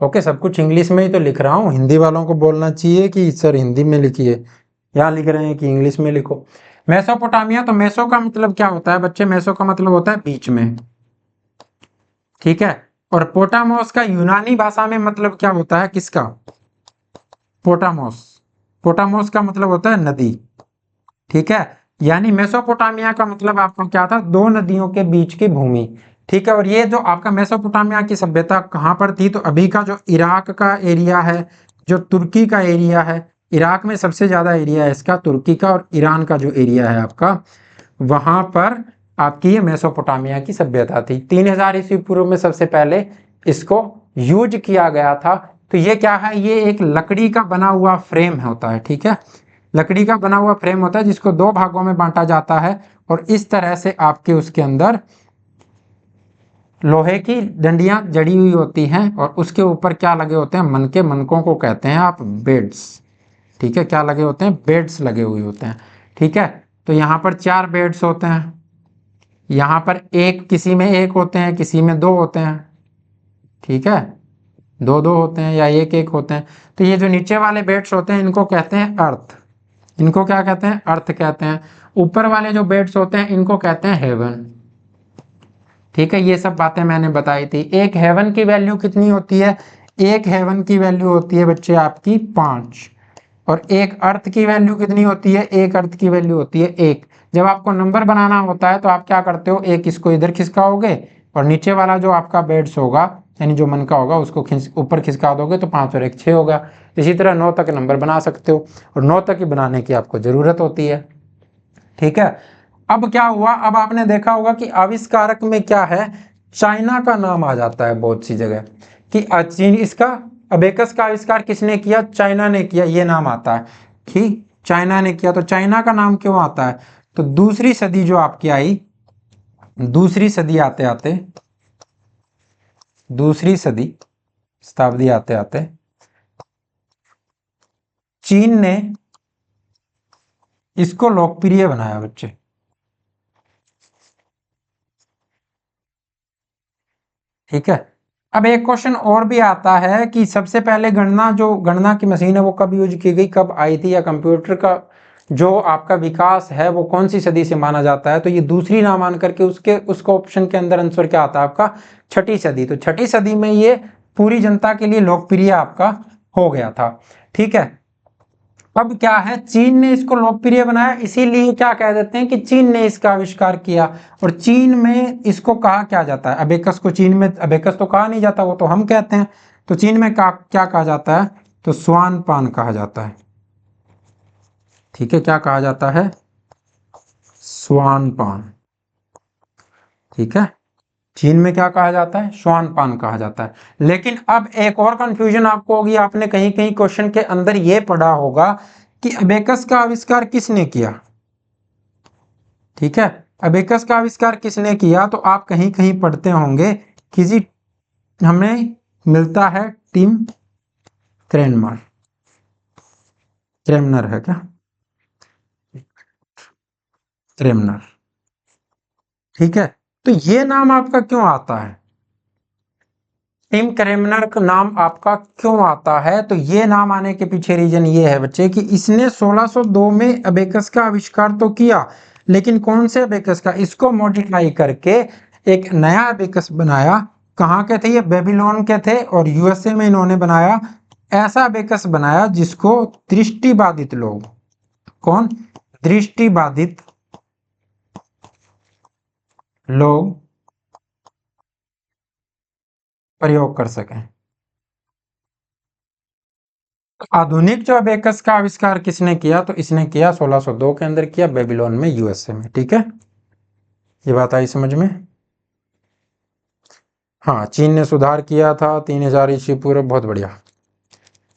ओके, सब कुछ इंग्लिश में ही तो लिख रहा हूँ। हिंदी वालों को बोलना चाहिए कि सर हिंदी में लिखिए, यहाँ लिख रहे हैं कि इंग्लिश में लिखो। मेसोपोटामिया, तो मेसो का मतलब क्या होता है बच्चे? मेसो का मतलब होता है बीच में। ठीक है, और पोटामोस का यूनानी भाषा में मतलब क्या होता है? किसका? पोटामोस। पोटामोस का मतलब होता है नदी। ठीक है, यानी मेसोपोटामिया का मतलब आपको क्या था? दो नदियों के बीच की भूमि। ठीक है, और ये जो आपका मेसोपोटामिया की सभ्यता कहाँ पर थी? तो अभी का जो इराक का एरिया है, जो तुर्की का एरिया है, इराक में सबसे ज्यादा एरिया है इसका तुर्की का, और ईरान का जो एरिया है आपका, वहां पर आपकी ये मेसोपोटामिया की सभ्यता थी। 3000 ईस्वी पूर्व में सबसे पहले इसको यूज किया गया था। तो ये क्या है? ये एक लकड़ी का बना हुआ फ्रेम होता है। ठीक है, लकड़ी का बना हुआ फ्रेम होता है जिसको दो भागों में बांटा जाता है, और इस तरह से आपके उसके अंदर लोहे की डंडियां जड़ी हुई होती हैं, और उसके ऊपर क्या लगे होते हैं? मनके। मनकों को कहते हैं आप बेड्स। ठीक है, क्या लगे होते हैं? बेड्स लगे हुए होते हैं। ठीक है, तो यहाँ पर 4 बेड्स होते हैं। यहाँ पर एक, किसी में एक होते हैं, किसी में दो होते हैं। ठीक है, दो दो होते हैं या एक एक होते हैं। तो ये जो नीचे वाले बेड्स होते हैं इनको कहते हैं अर्थ। इनको क्या कहते हैं? अर्थ कहते हैं। ऊपर वाले जो बेड्स होते हैं इनको कहते हैं हेवन। ठीक है, ये सब बातें मैंने बताई थी। एक हेवन की वैल्यू कितनी होती है? एक हेवन की वैल्यू होती है बच्चे आपकी 5। और एक अर्थ की वैल्यू कितनी होती है? एक अर्थ की वैल्यू होती है 1। जब आपको नंबर बनाना होता है तो आप क्या करते हो? एक इसको इधर खिसकाओगे, और नीचे वाला जो आपका बेड्स होगा, यानी जो मन का होगा, उसको ऊपर खिसका दोगे तो 5 और 1 6 होगा। इसी तरह 9 तक नंबर बना सकते हो, और 9 तक ही बनाने की आपको जरूरत होती है। ठीक है, अब क्या हुआ? अब आपने देखा होगा कि आविष्कारक में क्या है? चाइना का नाम आ जाता है बहुत सी जगह, कि चीन इसका अबेकस का आविष्कार किसने किया? चाइना ने किया, ये नाम आता है कि चाइना ने किया। तो चाइना का नाम क्यों आता है? तो दूसरी सदी जो आपकी आई, दूसरी सदी आते आते, दूसरी सदी शताब्दी आते आते चीन ने इसको लोकप्रिय बनाया बच्चे। ठीक है, अब एक क्वेश्चन और भी आता है कि सबसे पहले गणना, जो गणना की मशीन है वो कब यूज की गई, कब आई थी, या कंप्यूटर का जो आपका विकास है वो कौन सी सदी से माना जाता है, तो ये दूसरी ना मान करके उसका ऑप्शन के अंदर आंसर क्या आता है आपका, छठी सदी। तो छठी सदी में ये पूरी जनता के लिए लोकप्रिय आपका हो गया था। ठीक है, अब क्या है, चीन ने इसको लोकप्रिय बनाया, इसीलिए क्या कह देते हैं कि चीन ने इसका आविष्कार किया। और चीन में इसको कहा क्या जाता है, अबेकस को चीन में अबेकस तो कहा नहीं जाता, वो तो हम कहते हैं। तो चीन में क्या कहा जाता है, तो स्वान पान कहा जाता है। ठीक है, क्या कहा जाता है, स्वान पान। ठीक है, चीन में क्या कहा जाता है, स्वान पान कहा जाता है। लेकिन अब एक और कंफ्यूजन आपको होगी, आपने कहीं कहीं क्वेश्चन के अंदर ये पढ़ा होगा कि अबेकस का आविष्कार किसने किया। ठीक है, अबेकस का आविष्कार किसने किया, तो आप कहीं कहीं पढ़ते होंगे कि जी हमें मिलता है टिम क्रेनमर, क्रेमनर है क्या, क्रेमनर। ठीक है, तो ये नाम आपका क्यों आता है, टिम क्रेमनर का नाम आपका क्यों आता है, तो ये नाम आने के पीछे रीजन ये है बच्चे कि इसने 1602 में अबेकस का आविष्कार तो किया, लेकिन कौन से अबेकस का, इसको मॉडिफाई करके एक नया अबेकस बनाया। कहाँ के थे ये, बेबीलोन के थे, और यूएसए में इन्होंने बनाया। ऐसा अबेकस बनाया जिसको दृष्टिबाधित लोग, कौन, दृष्टिबाधित लोग प्रयोग कर सकें। आधुनिक जो अबेकस का आविष्कार किसने किया, तो इसने किया 1602 के अंदर किया, बेबीलोन में, यूएसए में। ठीक है, ये बात आई समझ में। हाँ, चीन ने सुधार किया था 3000 ईस्वी पूर्व, बहुत बढ़िया,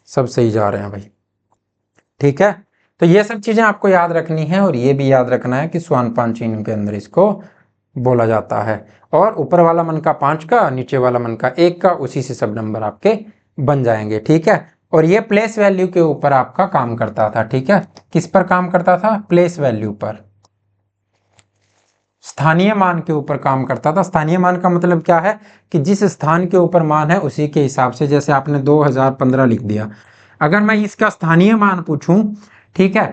सब सही जा रहे हैं भाई। ठीक है, तो ये सब चीजें आपको याद रखनी है, और ये भी याद रखना है कि स्वानपान चीन के अंदर इसको बोला जाता है। और ऊपर वाला मन का 5 का, नीचे वाला मन का 1 का, उसी से सब नंबर आपके बन जाएंगे। ठीक है, और ये प्लेस वैल्यू के ऊपर आपका काम करता था। ठीक है, किस पर काम करता था, प्लेस वैल्यू पर, स्थानीय मान के ऊपर काम करता था। स्थानीय मान का मतलब क्या है कि जिस स्थान के ऊपर मान है उसी के हिसाब से, जैसे आपने 2015 लिख दिया, अगर मैं इसका स्थानीय मान पूछूं, ठीक है,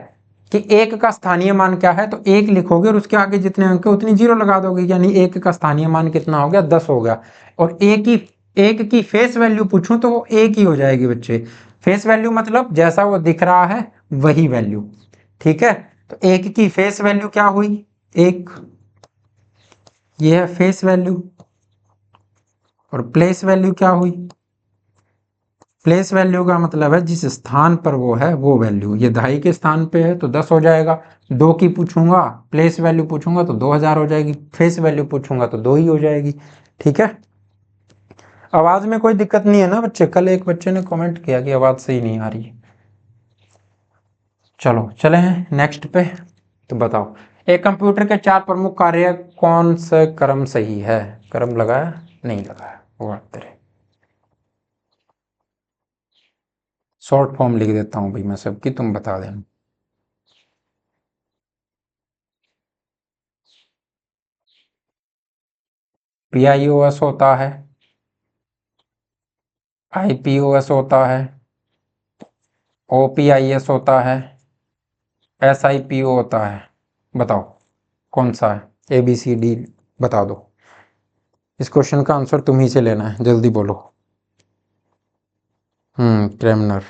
कि एक का स्थानीय मान क्या है, तो एक लिखोगे और उसके आगे जितने अंक है उतनी जीरो लगा दोगे, यानी एक का स्थानीय मान कितना हो गया, 10 हो गया। और एक की फेस वैल्यू पूछूं तो वो एक ही हो जाएगी बच्चे। फेस वैल्यू मतलब जैसा वो दिख रहा है वही वैल्यू। ठीक है, तो एक की फेस वैल्यू क्या हुई, एक, ये है फेस वैल्यू। और प्लेस वैल्यू क्या हुई, प्लेस वैल्यू का मतलब है जिस स्थान पर वो है वो वैल्यू, ये 2.5 के स्थान पे है तो 10 हो जाएगा। 2 की पूछूंगा, प्लेस वैल्यू पूछूंगा तो 2000 हो जाएगी, फेस वैल्यू पूछूंगा तो 2 ही हो जाएगी। ठीक है, आवाज में कोई दिक्कत नहीं है ना बच्चे, कल एक बच्चे ने कमेंट किया कि आवाज सही नहीं आ रही है। चलो चले हैं नेक्स्ट पे, तो बताओ एक कंप्यूटर के 4 प्रमुख कार्य, कौन सा क्रम सही है, क्रम लगाया नहीं लगाया, वो तेरे शॉर्ट फॉर्म लिख देता हूं भाई मैं सबकी, तुम बता देना। PIOS होता है, IPOS होता है, OPIS होता है, SIPO होता है। बताओ कौन सा है, ABCD बता दो। इस क्वेश्चन का आंसर तुम ही से लेना है, जल्दी बोलो। क्रेमनर।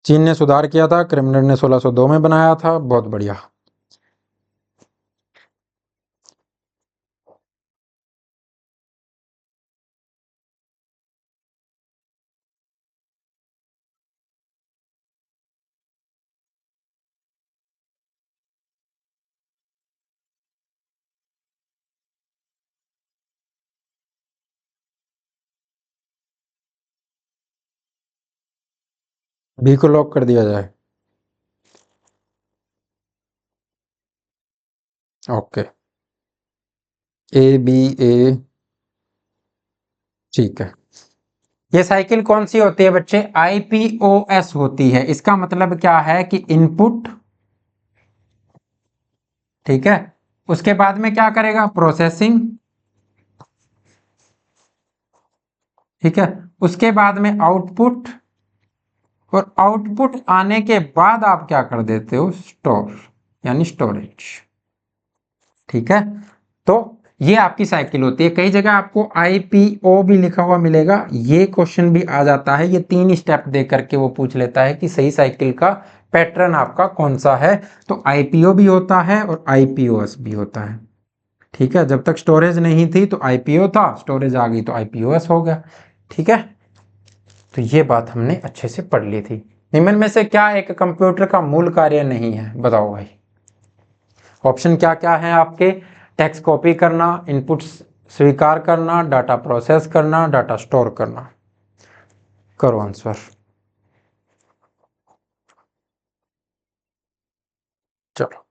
चीन ने सुधार किया था, क्रेमनर ने 1602 में बनाया था, बहुत बढ़िया। बी को लॉक कर दिया जाए, ओके, ABA, ठीक है। ये साइकिल कौन सी होती है बच्चे, IPOS होती है। इसका मतलब क्या है कि इनपुट, ठीक है, उसके बाद में क्या करेगा, प्रोसेसिंग, ठीक है, उसके बाद में आउटपुट, और आउटपुट आने के बाद आप क्या कर देते हो, स्टोर यानी स्टोरेज। ठीक है, तो ये आपकी साइकिल होती है। कई जगह आपको आईपीओ भी लिखा हुआ मिलेगा, ये क्वेश्चन भी आ जाता है। ये 3 स्टेप दे करके वो पूछ लेता है कि सही साइकिल का पैटर्न आपका कौन सा है। तो आईपीओ भी होता है और आईपीओएस भी होता है। ठीक है, जब तक स्टोरेज नहीं थी तो आईपीओ था, स्टोरेज आ गई तो आईपीओएस हो गया। ठीक है, तो ये बात हमने अच्छे से पढ़ ली थी। निम्न में से क्या एक कंप्यूटर का मूल कार्य नहीं है, बताओ भाई। ऑप्शन क्या क्या है आपके, टेक्स्ट कॉपी करना, इनपुट स्वीकार करना, डाटा प्रोसेस करना, डाटा स्टोर करना। करो आंसर। चलो,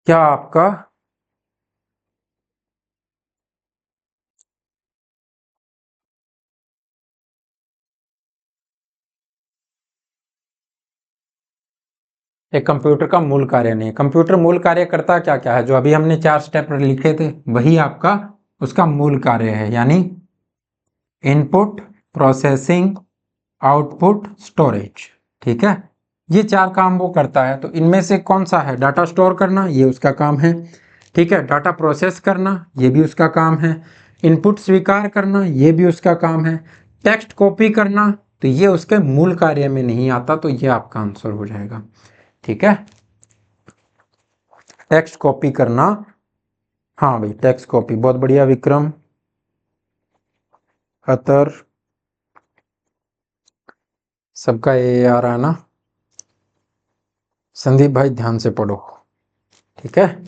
क्या आपका एक कंप्यूटर का मूल कार्य नहीं है। कंप्यूटर मूल कार्य करता क्या क्या है, जो अभी हमने 4 स्टेप लिखे थे वही आपका उसका मूल कार्य है, यानी इनपुट, प्रोसेसिंग, आउटपुट, स्टोरेज। ठीक है, ये 4 काम वो करता है। तो इनमें से कौन सा है, डाटा स्टोर करना, ये उसका काम है। ठीक है, डाटा प्रोसेस करना, ये भी उसका काम है। इनपुट स्वीकार करना, ये भी उसका काम है। टेक्स्ट कॉपी करना, तो ये उसके मूल कार्य में नहीं आता, तो ये आपका आंसर हो जाएगा। ठीक है, टेक्स्ट कॉपी करना, हाँ भाई टेक्स्ट कॉपी, बहुत बढ़िया विक्रम, अतर, सबका ये आ रहा है ना। संदीप भाई ध्यान से पढ़ो। ठीक है,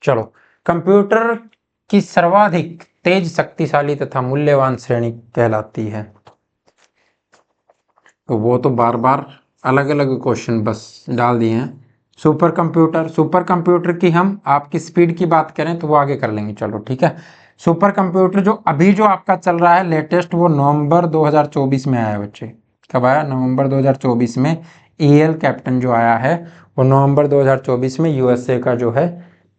चलो, कंप्यूटर की सर्वाधिक तेज, शक्तिशाली तथा मूल्यवान श्रेणी कहलाती है। तो वो तो बार बार अलग अलग क्वेश्चन बस डाल दिए हैं। सुपर कंप्यूटर, सुपर कंप्यूटर की हम आपकी स्पीड की बात करें तो वो आगे कर लेंगे, चलो ठीक है। सुपर कंप्यूटर जो अभी जो आपका चल रहा है लेटेस्ट, वो नवंबर 2024 में आया बच्चे। कब आया, नवंबर 2024 में। ईएल कैप्टन जो आया है वो नवंबर 2024 में, यूएसए का जो है।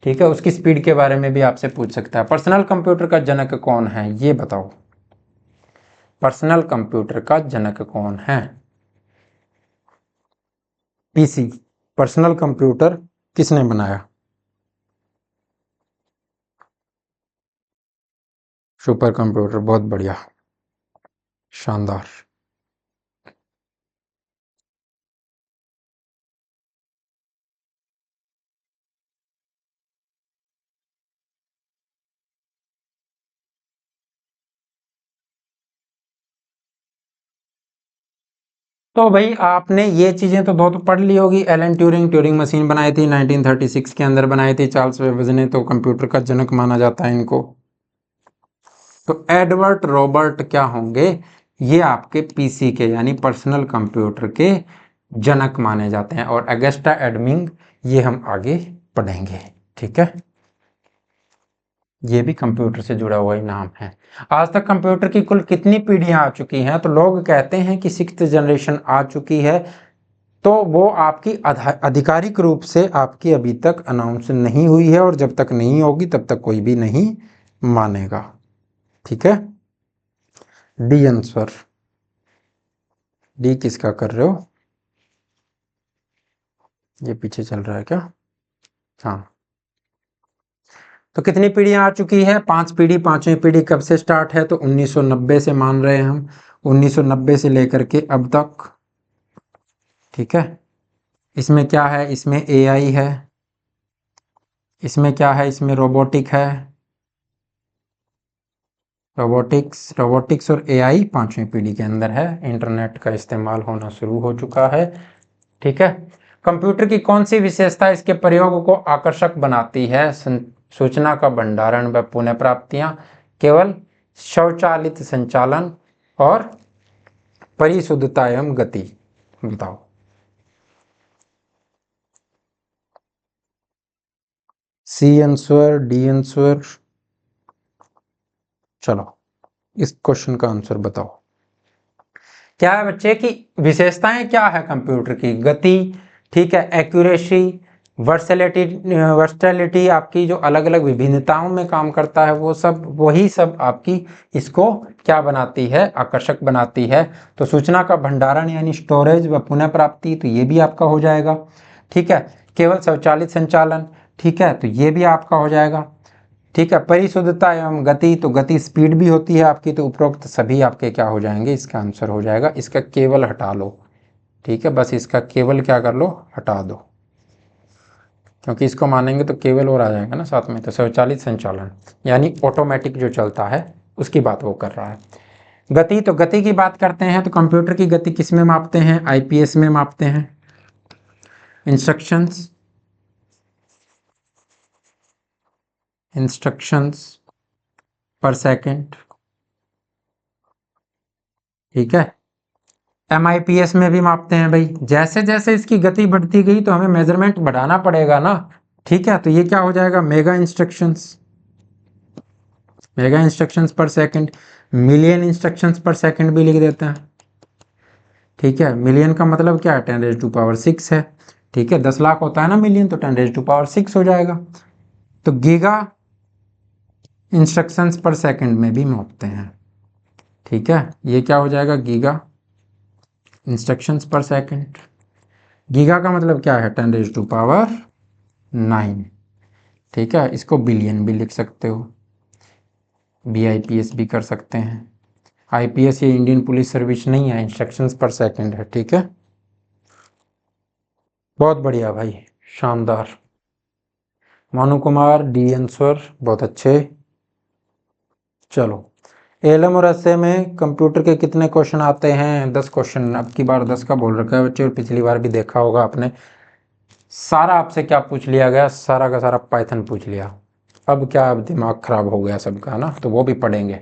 ठीक है, उसकी स्पीड के बारे में भी आपसे पूछ सकता है। पर्सनल कंप्यूटर का जनक कौन है, ये बताओ। पर्सनल कंप्यूटर का जनक कौन है, पीसी, पर्सनल कंप्यूटर किसने बनाया। सुपर कंप्यूटर, बहुत बढ़िया, शानदार। तो भाई आपने ये चीजें तो बहुत पढ़ ली होगी। एलन ट्यूरिंग, ट्यूरिंग मशीन बनाई थी 1936 के अंदर बनाई थी। चार्ल्स बेबेज ने, तो कंप्यूटर का जनक माना जाता है इनको। तो एडवर्ड रॉबर्ट क्या होंगे, ये आपके पीसी के यानी पर्सनल कंप्यूटर के जनक माने जाते हैं। और अगस्टा एडमिंग, ये हम आगे पढ़ेंगे। ठीक है, ये भी कंप्यूटर से जुड़ा हुआ ही नाम है। आज तक कंप्यूटर की कुल कितनी पीढ़ियां आ चुकी हैं, तो लोग कहते हैं कि 6th जनरेशन आ चुकी है। तो वो आपकी आधिकारिक रूप से आपकी अभी तक अनाउंस नहीं हुई है, और जब तक नहीं होगी तब तक कोई भी नहीं मानेगा। ठीक है, डी आंसर। डी किसका कर रहे हो, ये पीछे चल रहा है क्या, हाँ। तो कितनी पीढ़ियां आ चुकी है, 5 पीढ़ी। 5वीं पीढ़ी कब से स्टार्ट है, तो 1990 से मान रहे हैं हम, 1990 से लेकर के अब तक। ठीक है, इसमें क्या है, इसमें एआई है, इसमें क्या है, इसमें रोबोटिक है। रोबोटिक्स और एआई 5वीं पीढ़ी के अंदर है। इंटरनेट का इस्तेमाल होना शुरू हो चुका है। ठीक है, कंप्यूटर की कौन सी विशेषता इसके प्रयोग को आकर्षक बनाती है, सूचना का भंडारण व पुनः प्राप्तियां, केवल स्वचालित संचालन, और परिशुद्धता एवं गति, बताओ। C answer, D answer. चलो, इस क्वेश्चन का आंसर बताओ। क्या है बच्चे की विशेषताएं, क्या है कंप्यूटर की, गति, ठीक है, एक्यूरेसी, वर्सटैलिटी आपकी जो अलग अलग विभिन्नताओं में काम करता है वो सब वही सब आपकी इसको क्या बनाती है, आकर्षक बनाती है। तो सूचना का भंडारण यानी स्टोरेज व पुनः प्राप्ति, तो ये भी आपका हो जाएगा। ठीक है, केवल स्वचालित संचालन, ठीक है, तो ये भी आपका हो जाएगा। ठीक है, परिशुद्धता एवं गति, तो गति स्पीड भी होती है आपकी, तो उपरोक्त सभी आपके क्या हो जाएंगे, इसका आंसर हो जाएगा। इसका केवल हटा लो, ठीक है, बस इसका केवल क्या कर लो, हटा दो, क्योंकि इसको मानेंगे तो केवल और आ जाएगा ना साथ में। तो स्वचालित संचालन यानी ऑटोमेटिक जो चलता है उसकी बात वो कर रहा है। गति, तो गति की बात करते हैं तो कंप्यूटर की गति किस में मापते हैं, आईपीएस में मापते हैं। इंस्ट्रक्शंस पर सेकेंड, ठीक है। एमआईपीएस में भी मापते हैं भाई। जैसे जैसे इसकी गति बढ़ती गई तो हमें मेजरमेंट बढ़ाना पड़ेगा ना, ठीक है, तो ये क्या हो जाएगा, मेगा इंस्ट्रक्शंस पर सेकंड। मिलियन इंस्ट्रक्शंस पर सेकंड भी लिख देते हैं, ठीक है। मिलियन का मतलब क्या है, 10⁶ है, ठीक है। 10 लाख होता है ना मिलियन, तो 10⁶ हो जाएगा। तो गीगा इंस्ट्रक्शंस पर सेकंड में भी मापते हैं, ठीक है। ये क्या हो जाएगा, गीगा इंस्ट्रक्शंस पर सेकंड। गीगा का मतलब क्या है, 10⁹ ठीक है। इसको बिलियन भी लिख सकते हो, BIPS भी कर सकते हैं। IPS ये इंडियन पुलिस सर्विस नहीं है, इंस्ट्रक्शंस पर सेकंड है, ठीक है। बहुत बढ़िया भाई, शानदार। मनु कुमार, डी आंसर, बहुत अच्छे। चलो, ALM और SA में कंप्यूटर के कितने क्वेश्चन आते हैं, 10 क्वेश्चन। अब की बार 10 का बोल रखा है बच्चे, और पिछली बार भी देखा होगा आपने, सारा आपसे क्या पूछ लिया गया, सारा का सारा पाइथन पूछ लिया। अब क्या, अब दिमाग खराब हो गया सबका ना, तो वो भी पढ़ेंगे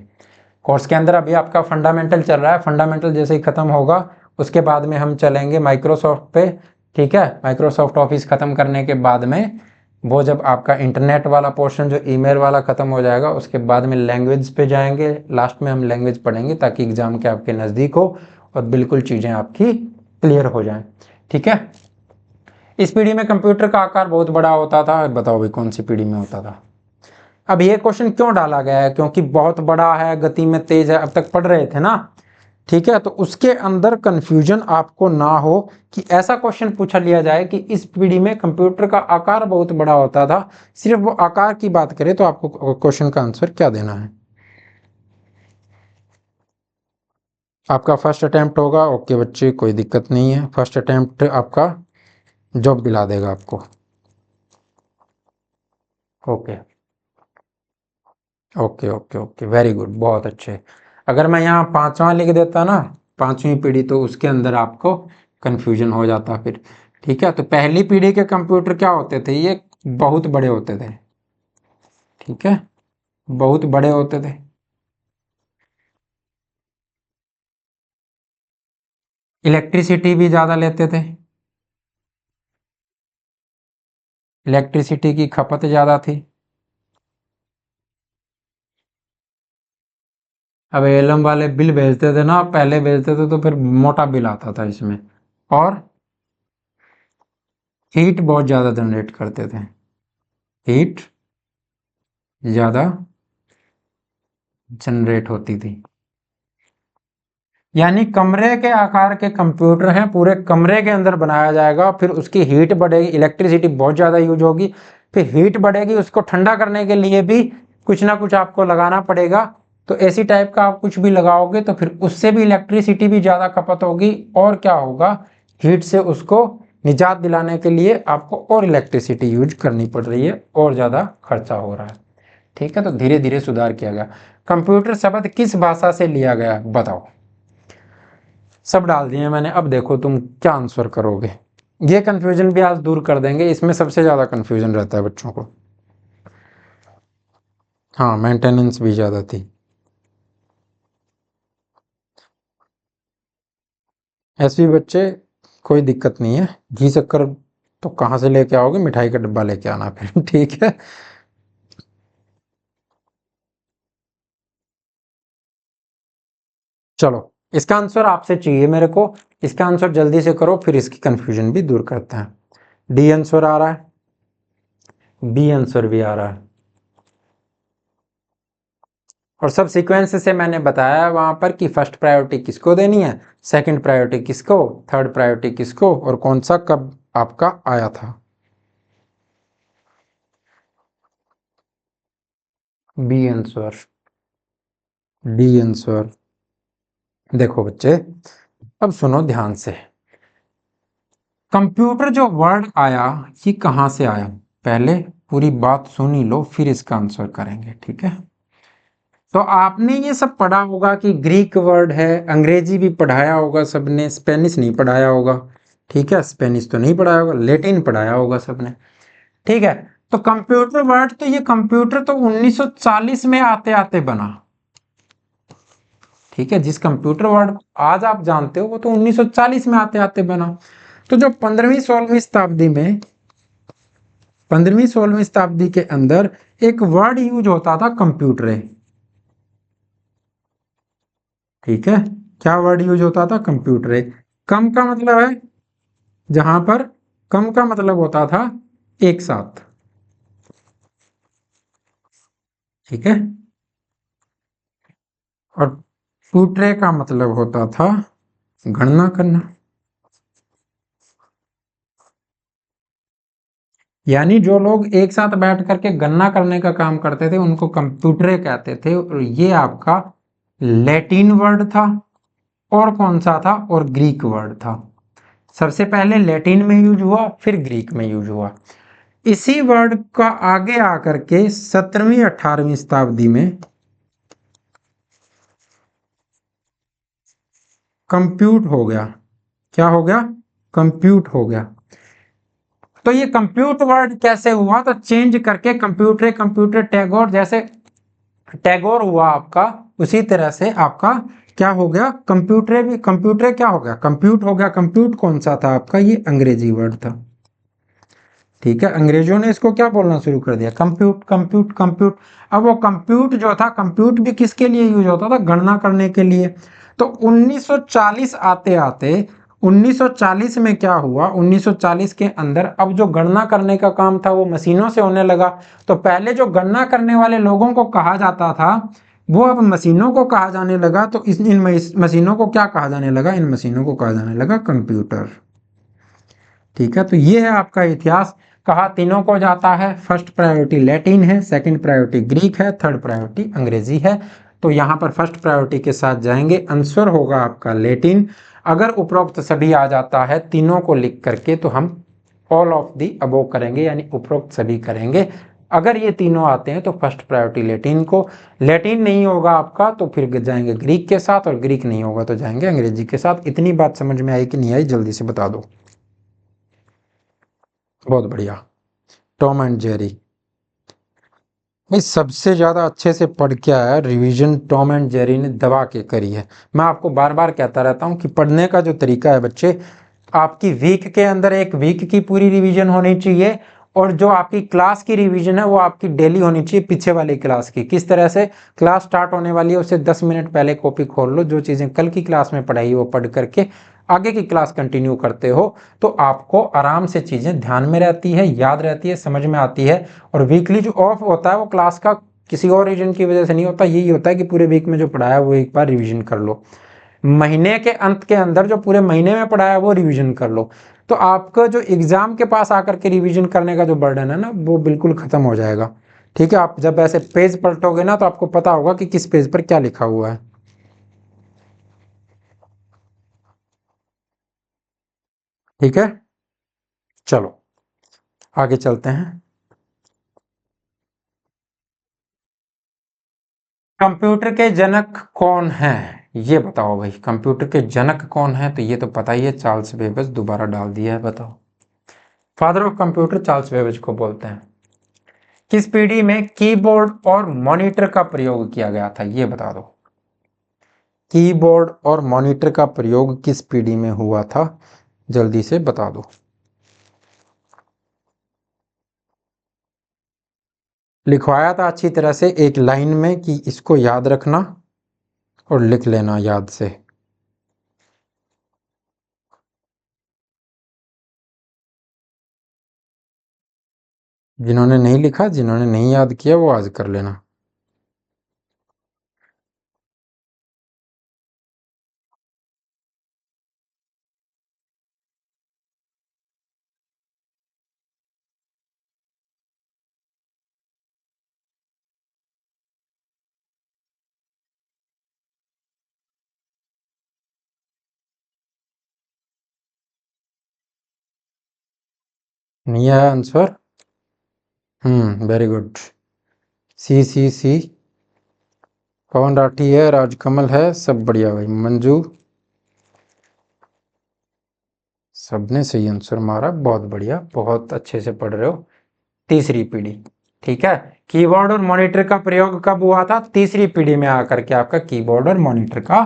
कोर्स के अंदर। अभी आपका फंडामेंटल चल रहा है, फंडामेंटल जैसे ही खत्म होगा उसके बाद में हम चलेंगे माइक्रोसॉफ्ट पे, ठीक है। माइक्रोसॉफ्ट ऑफिस खत्म करने के बाद में वो जब आपका इंटरनेट वाला पोर्शन जो ईमेल वाला खत्म हो जाएगा उसके बाद में लैंग्वेज पे जाएंगे। लास्ट में हम लैंग्वेज पढ़ेंगे ताकि एग्जाम के आपके नज़दीक हो और बिल्कुल चीज़ें आपकी क्लियर हो जाएं, ठीक है। इस पीढ़ी में कंप्यूटर का आकार बहुत बड़ा होता था, बताओ भाई कौन सी पीढ़ी में होता था। अब ये क्वेश्चन क्यों डाला गया है, क्योंकि बहुत बड़ा है, गति में तेज है, अब तक पढ़ रहे थे ना, ठीक है। तो उसके अंदर कंफ्यूजन आपको ना हो कि ऐसा क्वेश्चन पूछा लिया जाए कि इस पीढ़ी में कंप्यूटर का आकार बहुत बड़ा होता था, सिर्फ वो आकार की बात करें तो आपको क्वेश्चन का आंसर क्या देना है। आपका फर्स्ट अटेम्प्ट होगा, ओके बच्चे, कोई दिक्कत नहीं है, फर्स्ट अटेम्प्ट आपका जॉब दिला देगा आपको, okay okay okay okay, very good, बहुत अच्छे। अगर मैं यहाँ 5वां लिख देता ना, 5वीं पीढ़ी, तो उसके अंदर आपको कंफ्यूजन हो जाता फिर, ठीक है। तो पहली पीढ़ी के कंप्यूटर क्या होते थे, ये बहुत बड़े होते थे, ठीक है, बहुत बड़े होते थे। इलेक्ट्रिसिटी भी ज़्यादा लेते थे, इलेक्ट्रिसिटी की खपत ज़्यादा थी। अब एलएम वाले बिल भेजते थे ना, पहले भेजते थे तो फिर मोटा बिल आता था इसमें, और हीट बहुत ज़्यादा जनरेट करते थे, हीट ज़्यादा जनरेट होती थी। यानी कमरे के आकार के कंप्यूटर हैं, पूरे कमरे के अंदर बनाया जाएगा, फिर उसकी हीट बढ़ेगी, इलेक्ट्रिसिटी बहुत ज़्यादा यूज होगी, फिर हीट बढ़ेगी, उसको ठंडा करने के लिए भी कुछ ना कुछ आपको लगाना पड़ेगा। तो ऐसी टाइप का आप कुछ भी लगाओगे तो फिर उससे भी इलेक्ट्रिसिटी भी ज़्यादा खपत होगी, और क्या होगा, हीट से उसको निजात दिलाने के लिए आपको और इलेक्ट्रिसिटी यूज करनी पड़ रही है, और ज़्यादा खर्चा हो रहा है, ठीक है। तो धीरे धीरे सुधार किया गया। कंप्यूटर शब्द किस भाषा से लिया गया, बताओ। सब डाल दिए मैंने, अब देखो तुम क्या आंसर करोगे। ये कंफ्यूजन भी आज दूर कर देंगे, इसमें सबसे ज़्यादा कंफ्यूजन रहता है बच्चों को। हाँ, मेंटेनेंस भी ज़्यादा थी। ऐसे भी बच्चे, कोई दिक्कत नहीं है, घी शक्कर तो कहाँ से लेके आओगे, मिठाई का डब्बा लेके आना फिर ठीक है। चलो, इसका आंसर आपसे चाहिए मेरे को, इसका आंसर जल्दी से करो, फिर इसकी कंफ्यूजन भी दूर करते हैं। डी आंसर आ रहा है, बी आंसर भी आ रहा है। और सब सीक्वेंस से मैंने बताया वहां पर कि फर्स्ट प्रायोरिटी किसको देनी है, सेकंड प्रायोरिटी किसको, थर्ड प्रायोरिटी किसको, और कौन सा कब आपका आया था। B answer, D answer. देखो बच्चे, अब सुनो ध्यान से। कंप्यूटर जो वर्ड आया ये कहां से आया, पहले पूरी बात सुन ही लो फिर इसका आंसर करेंगे, ठीक है। तो आपने ये सब पढ़ा होगा कि ग्रीक वर्ड है, अंग्रेजी भी पढ़ाया होगा सबने, स्पेनिश नहीं पढ़ाया होगा, ठीक है, स्पेनिश तो नहीं पढ़ाया होगा, लैटिन पढ़ाया होगा सबने, ठीक है। तो कंप्यूटर वर्ड, तो ये कंप्यूटर तो 1940 में आते आते बना, ठीक है। जिस कंप्यूटर वर्ड आज आप जानते हो वो तो 1940 में आते आते बना। तो जो 15वीं 16वीं शताब्दी में, 15वीं 16वीं शताब्दी के अंदर एक वर्ड यूज होता था कंप्यूटर, ठीक है। क्या वर्ड यूज होता था, कंप्यूटर। कम का मतलब है, जहां पर कम का मतलब होता था एक साथ, ठीक है। और फूटरे का मतलब होता था गणना करना, यानी जो लोग एक साथ बैठ करके गणना करने का काम करते थे उनको कंप्यूटरे कहते थे। और ये आपका लैटिन वर्ड था, और कौन सा था, और ग्रीक वर्ड था। सबसे पहले लैटिन में यूज हुआ, फिर ग्रीक में यूज हुआ। इसी वर्ड का आगे आकर के 17वीं 18वीं शताब्दी में कंप्यूट हो गया। क्या हो गया, कंप्यूट हो गया। तो ये कंप्यूट वर्ड कैसे हुआ, तो चेंज करके कंप्यूटर, कंप्यूटर टैगोर, जैसे टैगोर हुआ आपका, उसी तरह से आपका क्या हो गया, कंप्यूटर भी, कंप्यूटर क्या हो गया, कंप्यूट हो गया। कंप्यूट कौन सा था आपका, ये अंग्रेजी वर्ड था, ठीक है। अंग्रेजों ने इसको क्या बोलना शुरू कर दिया, कंप्यूट कंप्यूट कंप्यूट। अब वो कंप्यूट जो था, कंप्यूट भी किसके लिए यूज होता था, गणना करने के लिए। तो 1940 आते आते 1940 में क्या हुआ, 1940 के अंदर अब जो गणना करने का काम था वो मशीनों से होने लगा। तो पहले जो गणना करने वाले लोगों को कहा जाता था वो अब मशीनों को कहा जाने लगा। तो इन मशीनों को क्या कहा जाने लगा, इन मशीनों को कहा जाने लगा कंप्यूटर, ठीक है। तो ये है आपका इतिहास। कहा तीनों को जाता है, फर्स्ट प्रायोरिटी लैटिन है, सेकंड प्रायोरिटी ग्रीक है, थर्ड प्रायोरिटी अंग्रेजी है। तो यहाँ पर फर्स्ट प्रायोरिटी के साथ जाएंगे, आंसर होगा आपका लैटिन। अगर उपरोक्त सभी आ जाता है तीनों को लिख करके तो हम ऑल ऑफ दी अबोव करेंगे, यानी उपरोक्त सभी करेंगे। अगर ये तीनों आते हैं तो फर्स्ट प्रायोरिटी लैटिन को, लैटिन नहीं होगा आपका तो फिर जाएंगे ग्रीक के साथ, और ग्रीक नहीं होगा तो जाएंगे अंग्रेजी के साथ। इतनी बात समझ में आई कि नहीं आई, जल्दी से बता दो। बहुत बढ़िया। टॉम एंड जेरी, भाई सबसे ज्यादा अच्छे से पढ़ के आया रिवीजन टॉम एंड जेरी ने दबा के करी है। मैं आपको बार बार कहता रहता हूं कि पढ़ने का जो तरीका है बच्चे, आपकी वीक के अंदर एक वीक की पूरी रिवीजन होनी चाहिए, और जो आपकी क्लास की रिवीजन है वो आपकी डेली होनी चाहिए पीछे वाली क्लास की। किस तरह से, क्लास स्टार्ट होने वाली है उससे 10 मिनट पहले कॉपी खोल लो, जो चीजें कल की क्लास में पढ़ाई वो पढ़ करके आगे की क्लास कंटिन्यू करते हो, तो आपको आराम से चीजें ध्यान में रहती है, याद रहती है, समझ में आती है। और वीकली जो ऑफ होता है वो क्लास का किसी और रीजन की वजह से नहीं होता, यही होता है कि पूरे वीक में जो पढ़ाया वो एक बार रिवीजन कर लो, महीने के अंत के अंदर जो पूरे महीने में पढ़ाया वो रिवीजन कर लो। तो आपका जो एग्जाम के पास आकर के रिवीजन करने का जो बर्डन है ना वो बिल्कुल खत्म हो जाएगा, ठीक है। आप जब ऐसे पेज पलटोगे ना तो आपको पता होगा कि किस पेज पर क्या लिखा हुआ है, ठीक है। चलो आगे चलते हैं। कंप्यूटर के जनक कौन है, ये बताओ भाई, कंप्यूटर के जनक कौन है, तो ये तो पता ही है, चार्ल्स बेबेज। दोबारा डाल दिया है, बताओ। Father of computer Charles Babbage को बोलते हैं। किस पीढ़ी में कीबोर्ड और मॉनिटर का प्रयोग किया गया था, ये बता दो। कीबोर्ड और मॉनिटर का प्रयोग किस पीढ़ी में हुआ था, जल्दी से बता दो। लिखवाया था अच्छी तरह से एक लाइन में कि इसको याद रखना और लिख लेना याद से। जिन्होंने नहीं लिखा, जिन्होंने नहीं याद किया, वो आज कर लेना। नहीं आया answer? Very good. C C C. Pawan Rathi है, राजकमल है, सब बढ़िया भाई। मंजू, सबने सही आंसर मारा, बहुत बढ़िया, बहुत अच्छे से पढ़ रहे हो। तीसरी पीढ़ी, ठीक है। कीबोर्ड और मॉनिटर का प्रयोग कब हुआ था? तीसरी पीढ़ी में आकर के आपका कीबोर्ड और मॉनिटर का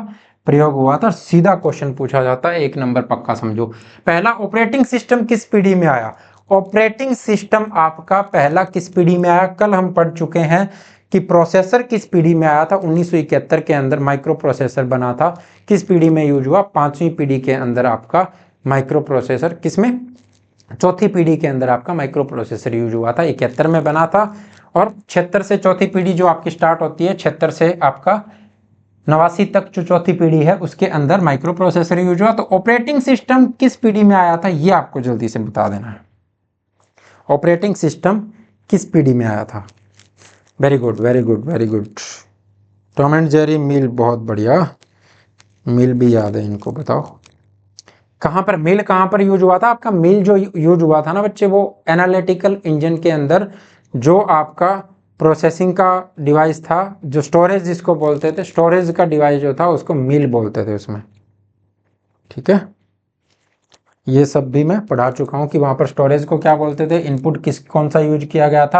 प्रयोग हुआ था। सीधा क्वेश्चन पूछा जाता है, 1 नंबर पक्का समझो। पहला ऑपरेटिंग सिस्टम किस पीढ़ी में आया? ऑपरेटिंग सिस्टम आपका पहला किस पीढ़ी में आया? कल हम पढ़ चुके हैं कि प्रोसेसर किस पीढ़ी में आया था। 1971 के अंदर माइक्रो प्रोसेसर बना था। किस पीढ़ी में यूज हुआ? 5वीं पीढ़ी के अंदर आपका माइक्रो प्रोसेसर, किसमें? चौथी पीढ़ी के अंदर आपका माइक्रो प्रोसेसर यूज हुआ था। 71 में बना था। और 76 से चौथी पीढ़ी जो आपकी स्टार्ट होती है, 76 से आपका 89 तक जो चौथी पीढ़ी है, उसके अंदर माइक्रो प्रोसेसर यूज हुआ। तो ऑपरेटिंग सिस्टम किस पीढ़ी में आया था, ये आपको जल्दी से बता देना है। ऑपरेटिंग सिस्टम किस पीढ़ी में आया था? Very good, very good, very good. Tom and Jerry, मिल, बहुत बढ़िया। मिल भी याद है इनको, बताओ कहां पर मिल, कहां पर यूज हुआ था? आपका मिल जो यूज हुआ था ना बच्चे, वो एनालिटिकल इंजन के अंदर, जो आपका प्रोसेसिंग का डिवाइस था, जो स्टोरेज जिसको बोलते थे, स्टोरेज का डिवाइस जो था उसको मिल बोलते थे उसमें, ठीक है। ये सब भी मैं पढ़ा चुका हूं कि वहां पर स्टोरेज को क्या बोलते थे, इनपुट किस कौन सा यूज किया गया था,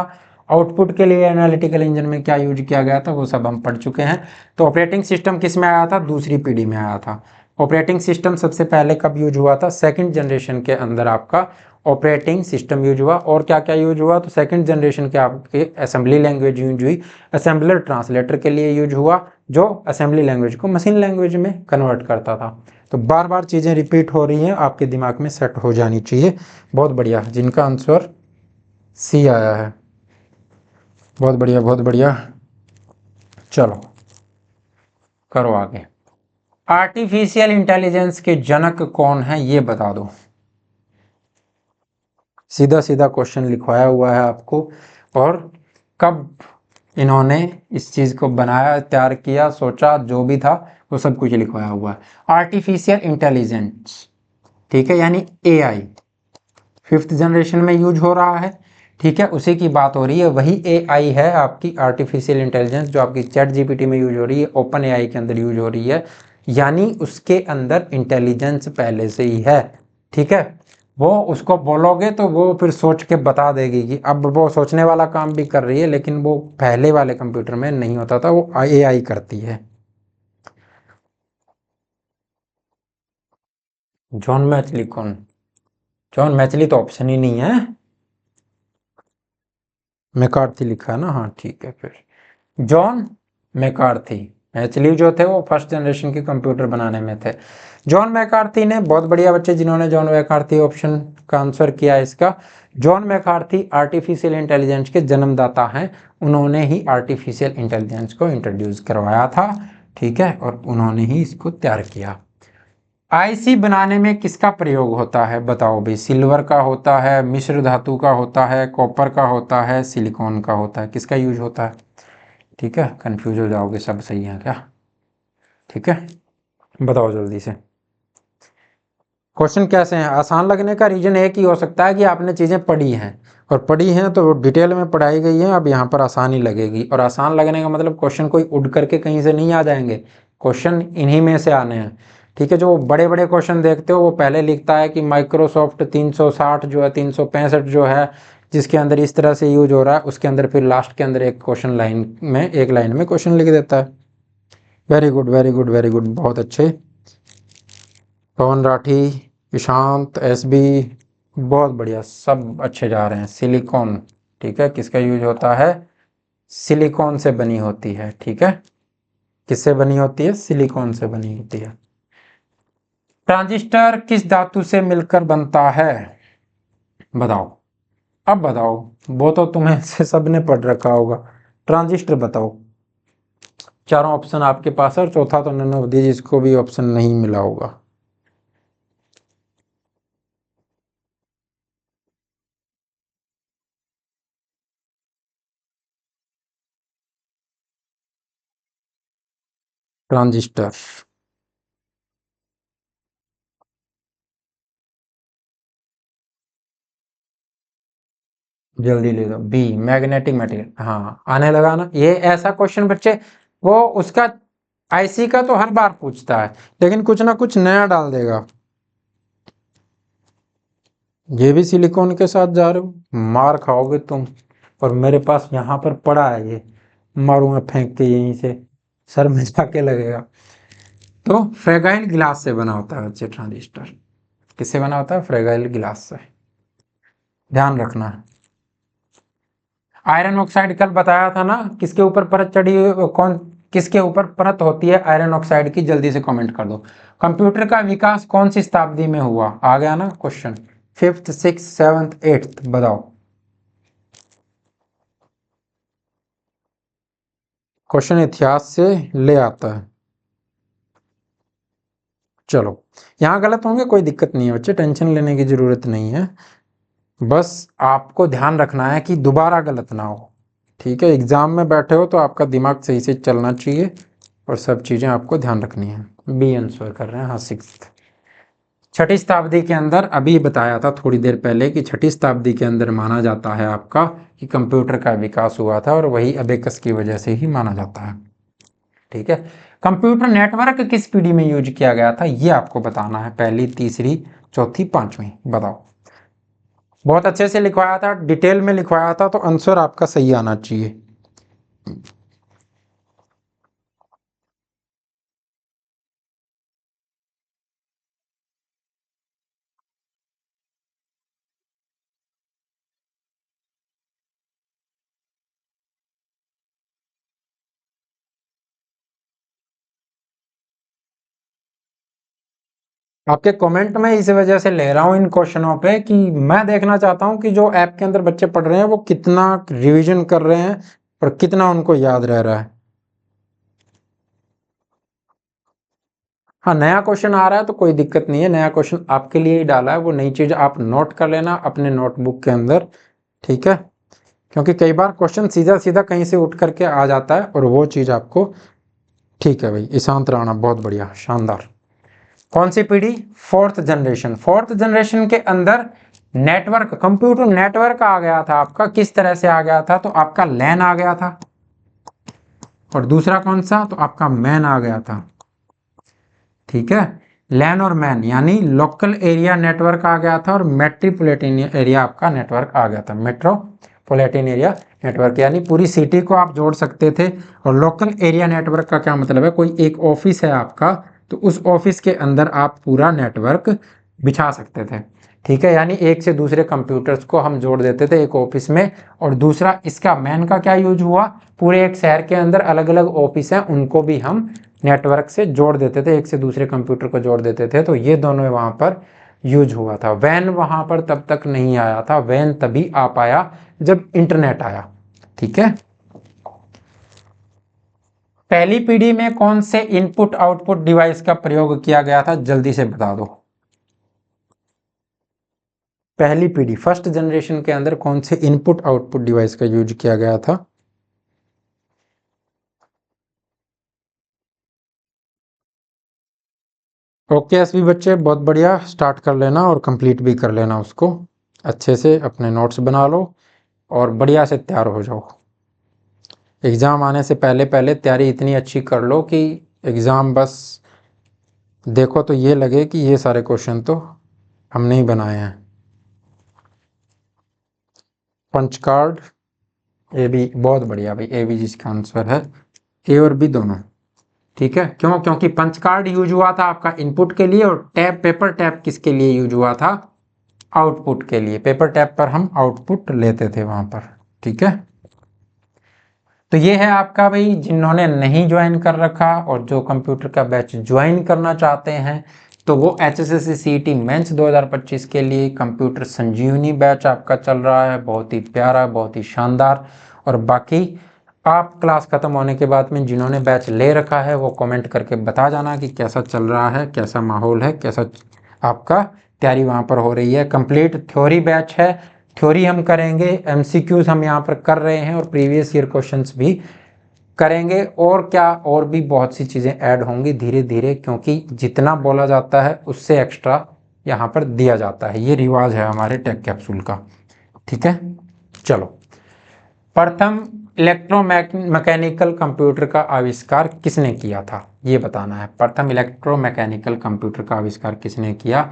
आउटपुट के लिए एनालिटिकल इंजन में क्या यूज किया गया था, वो सब हम पढ़ चुके हैं। तो ऑपरेटिंग सिस्टम किस में आया था? दूसरी पीढ़ी में आया था। ऑपरेटिंग सिस्टम सबसे पहले कब यूज हुआ था? सेकंड जनरेशन के अंदर आपका ऑपरेटिंग सिस्टम यूज हुआ। और क्या क्या यूज हुआ? तो सेकंड जनरेशन के आपके असेंबली लैंग्वेज यूज हुई, असेंबलर ट्रांसलेटर के लिए यूज हुआ, जो असेंबली लैंग्वेज को मशीन लैंग्वेज में कन्वर्ट करता था। तो बार बार चीज़ें रिपीट हो रही हैं, आपके दिमाग में सेट हो जानी चाहिए। बहुत बढ़िया, जिनका आंसर सी आया है, बहुत बढ़िया, बहुत बढ़िया। चलो करो आगे। आर्टिफिशियल इंटेलिजेंस के जनक कौन है, ये बता दो। सीधा सीधा क्वेश्चन लिखवाया हुआ है आपको। और कब इन्होंने इस चीज को बनाया, तैयार किया, सोचा, जो भी था वो सब कुछ लिखवाया हुआ है। आर्टिफिशियल इंटेलिजेंस, ठीक है, यानी एआई 5th जनरेशन में यूज हो रहा है, ठीक है। उसी की बात हो रही है, वही एआई है आपकी आर्टिफिशियल इंटेलिजेंस, जो आपकी चैट जीपीटी में यूज हो रही है, ओपन एआई के अंदर यूज हो रही है। यानी उसके अंदर इंटेलिजेंस पहले से ही है, ठीक है। वो उसको बोलोगे तो वो फिर सोच के बता देगी कि अब वो सोचने वाला काम भी कर रही है, लेकिन वो पहले वाले कंप्यूटर में नहीं होता था, वो एआई करती है। जॉन मैचली कौन? जॉन मैचली तो ऑप्शन ही नहीं है। मैकार्थी लिखा है ना, हाँ ठीक है फिर। John McCarthy. मैचली जो थे वो फर्स्ट जनरेशन के कंप्यूटर बनाने में थे। जॉन मैकार्थी ने, बहुत बढ़िया बच्चे जिन्होंने जॉन मैकार्थी ऑप्शन का आंसर किया इसका। जॉन मैकार्थी आर्टिफिशियल इंटेलिजेंस के जन्मदाता हैं। उन्होंने ही आर्टिफिशियल इंटेलिजेंस को इंट्रोड्यूस करवाया था, ठीक है, और उन्होंने ही इसको तैयार किया। आईसी बनाने में किसका प्रयोग होता है, बताओ भाई। सिल्वर का होता है, मिश्र धातु का होता है, कॉपर का होता है, सिलिकॉन का होता है, किसका यूज होता है? ठीक है, कंफ्यूज हो जाओगे, सब सही है क्या? ठीक है, बताओ जल्दी से। क्वेश्चन कैसे हैं? आसान लगने का रीजन एक ही हो सकता है कि आपने चीजें पढ़ी हैं, और पढ़ी हैं तो डिटेल में पढ़ाई गई है, अब यहाँ पर आसानी लगेगी। और आसान लगने का मतलब क्वेश्चन कोई उड़ करके कहीं से नहीं आ जाएंगे, क्वेश्चन इन्हीं में से आने हैं, ठीक है। जो बड़े बड़े क्वेश्चन देखते हो, वो पहले लिखता है कि माइक्रोसॉफ्ट 360 जो है, 365 जो है, जिसके अंदर इस तरह से यूज हो रहा है, उसके अंदर फिर लास्ट के अंदर एक क्वेश्चन लाइन में, एक लाइन में क्वेश्चन लिख देता है। Very good, very good, very good, बहुत अच्छे। पवन राठी, ईशांत, एसबी, बहुत बढ़िया, सब अच्छे जा रहे हैं। सिलिकॉन, ठीक है, किसका यूज होता है? सिलिकॉन से बनी होती है, ठीक है। किससे बनी होती है? सिलिकॉन से बनी होती है। ट्रांजिस्टर किस धातु से मिलकर बनता है, बताओ। अब बताओ, वो तो तुम्हें से सबने पढ़ रखा होगा। ट्रांजिस्टर बताओ। चारों ऑप्शन आपके पास है और चौथा तो नन ऑफ दीज, जिसको भी ऑप्शन नहीं मिला होगा। ट्रांजिस्टर। जल्दी ले दो, बी मैग्नेटिक मटेरियल। हाँ आने लगा ना, ये ऐसा क्वेश्चन बच्चे, वो उसका आईसी का तो हर बार पूछता है, लेकिन कुछ ना कुछ नया डाल देगा। ये भी सिलिकॉन के साथ जा रहे हो, मार खाओगे तुम। और मेरे पास यहाँ पर पड़ा है ये, मारूंगा फेंक के यहीं से, सर में जाके लगेगा। तो फ्रेगाइल गिलास से बना होता है बच्चे ट्रांजिस्टर। किससे बना होता है? फ्रेगाइल गिलास से, ध्यान रखना है। आयरन ऑक्साइड कल बताया था ना, किसके ऊपर परत चढ़ी, कौन किसके ऊपर परत होती है आयरन ऑक्साइड की? जल्दी से कमेंट कर दो। कंप्यूटर का विकास कौन सी शताब्दी में हुआ? आ गया ना question, fifth, six, seventh, eighth, बताओ। क्वेश्चन इतिहास से ले आता है। चलो, यहाँ गलत होंगे, कोई दिक्कत नहीं है बच्चे, टेंशन लेने की जरूरत नहीं है। बस आपको ध्यान रखना है कि दोबारा गलत ना हो। ठीक है, एग्जाम में बैठे हो तो आपका दिमाग सही से चलना चाहिए और सब चीजें आपको ध्यान रखनी है। बी आंसर कर रहे हैं, हाँ सिक्स। छठी शताब्दी के अंदर, अभी बताया था थोड़ी देर पहले कि छठी शताब्दी के अंदर माना जाता है आपका कि कंप्यूटर का विकास हुआ था, और वही अबेकस की वजह से ही माना जाता है। ठीक है, कंप्यूटर नेटवर्क किस पीढ़ी में यूज किया गया था, ये आपको बताना है। पहली, तीसरी, चौथी, पांचवी, बताओ। बहुत अच्छे से लिखवाया था, डिटेल में लिखवाया था, तो आंसर आपका सही आना चाहिए। आपके कमेंट में इस वजह से ले रहा हूं इन क्वेश्चनों पे कि मैं देखना चाहता हूं कि जो ऐप के अंदर बच्चे पढ़ रहे हैं वो कितना रिवीजन कर रहे हैं और कितना उनको याद रह रहा है। हाँ, नया क्वेश्चन आ रहा है तो कोई दिक्कत नहीं है, नया क्वेश्चन आपके लिए ही डाला है, वो नई चीज आप नोट कर लेना अपने नोटबुक के अंदर। ठीक है, क्योंकि कई बार क्वेश्चन सीधा सीधा कहीं से उठ करके आ जाता है और वो चीज आपको। ठीक है भाई, ईशांत राणा, बहुत बढ़िया, शानदार। कौन सी पीढ़ी? Fourth generation. फोर्थ जनरेशन के अंदर नेटवर्क, कंप्यूटर नेटवर्क आ गया था आपका। किस तरह से आ गया था? तो आपका लैन आ गया था, और दूसरा कौन सा? तो आपका मैन आ गया था। ठीक है, लैन और मैन यानी लोकल एरिया नेटवर्क आ गया था, और मेट्रोपॉलिटन एरिया आपका नेटवर्क आ गया था। मेट्रोपॉलिटन एरिया नेटवर्क यानी पूरी सिटी को आप जोड़ सकते थे। और लोकल एरिया नेटवर्क का क्या मतलब है? कोई एक ऑफिस है आपका, तो उस ऑफिस के अंदर आप पूरा नेटवर्क बिछा सकते थे। ठीक है, यानी एक से दूसरे कंप्यूटर्स को हम जोड़ देते थे एक ऑफिस में। और दूसरा, इसका मैन का क्या यूज हुआ? पूरे एक शहर के अंदर अलग अलग ऑफिस हैं, उनको भी हम नेटवर्क से जोड़ देते थे, एक से दूसरे कंप्यूटर को जोड़ देते थे। तो ये दोनों वहां पर यूज हुआ था। वैन वहां पर तब तक नहीं आया था, वैन तभी आ पाया जब इंटरनेट आया। ठीक है, पहली पीढ़ी में कौन से इनपुट आउटपुट डिवाइस का प्रयोग किया गया था? जल्दी से बता दो। पहली पीढ़ी, फर्स्ट जनरेशन के अंदर कौन से इनपुट आउटपुट डिवाइस का यूज किया गया था? ओके एसवी बच्चे, बहुत बढ़िया, स्टार्ट कर लेना और कंप्लीट भी कर लेना उसको। अच्छे से अपने नोट्स बना लो और बढ़िया से तैयार हो जाओ। एग्ज़ाम आने से पहले पहले तैयारी इतनी अच्छी कर लो कि एग्ज़ाम बस देखो तो ये लगे कि ये सारे क्वेश्चन तो हमने ही बनाए हैं। पंच कार्ड, ए बी, बहुत बढ़िया भाई, ए बी जिसका आंसर है, ए और बी दोनों। ठीक है, क्यों? क्योंकि पंच कार्ड यूज हुआ था आपका इनपुट के लिए, और टैब, पेपर टैब किसके लिए यूज हुआ था? आउटपुट के लिए। पेपर टैब पर हम आउटपुट लेते थे वहां पर। ठीक है, तो ये है आपका भाई, जिन्होंने नहीं ज्वाइन कर रखा और जो कंप्यूटर का बैच ज्वाइन करना चाहते हैं, तो वो HSSC CET मेंस 2025 के लिए कंप्यूटर संजीवनी बैच आपका चल रहा है, बहुत ही प्यारा, बहुत ही शानदार। और बाकी आप क्लास खत्म होने के बाद में जिन्होंने बैच ले रखा है वो कमेंट करके बता जाना कि कैसा चल रहा है, कैसा माहौल है, कैसा आपका तैयारी वहाँ पर हो रही है। कंप्लीट थ्योरी बैच है, थ्योरी हम करेंगे, MCQs हम यहाँ पर कर रहे हैं और प्रीवियस ईयर क्वेश्चंस भी करेंगे। और क्या, और भी बहुत सी चीज़ें ऐड होंगी धीरे धीरे, क्योंकि जितना बोला जाता है उससे एक्स्ट्रा यहाँ पर दिया जाता है। ये रिवाज है हमारे टेक कैप्सूल का, ठीक है। चलो, प्रथम इलेक्ट्रोमैकेनिकल कंप्यूटर का आविष्कार किसने किया था, ये बताना है। प्रथम इलेक्ट्रोमैकेनिकल कंप्यूटर का आविष्कार किसने किया?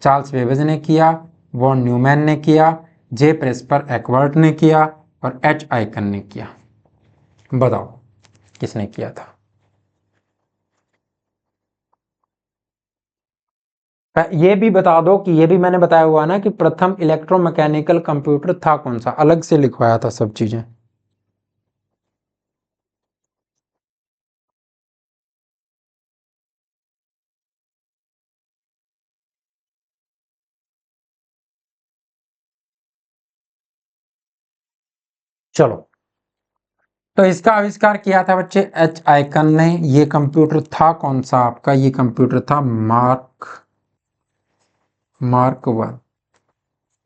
चार्ल्स बेबेज ने किया, वॉन न्यूमैन ने किया, जे प्रेस्पर एक्वर्ट ने किया और H आइकन ने किया। बताओ किसने किया था? ये भी बता दो कि ये भी मैंने बताया हुआ ना कि प्रथम इलेक्ट्रोमैकेनिकल कंप्यूटर था कौन सा, अलग से लिखवाया था सब चीजें। चलो, तो इसका आविष्कार किया था बच्चे H आइकन ने। ये कंप्यूटर था कौन सा आपका? ये कंप्यूटर था मार्क 1,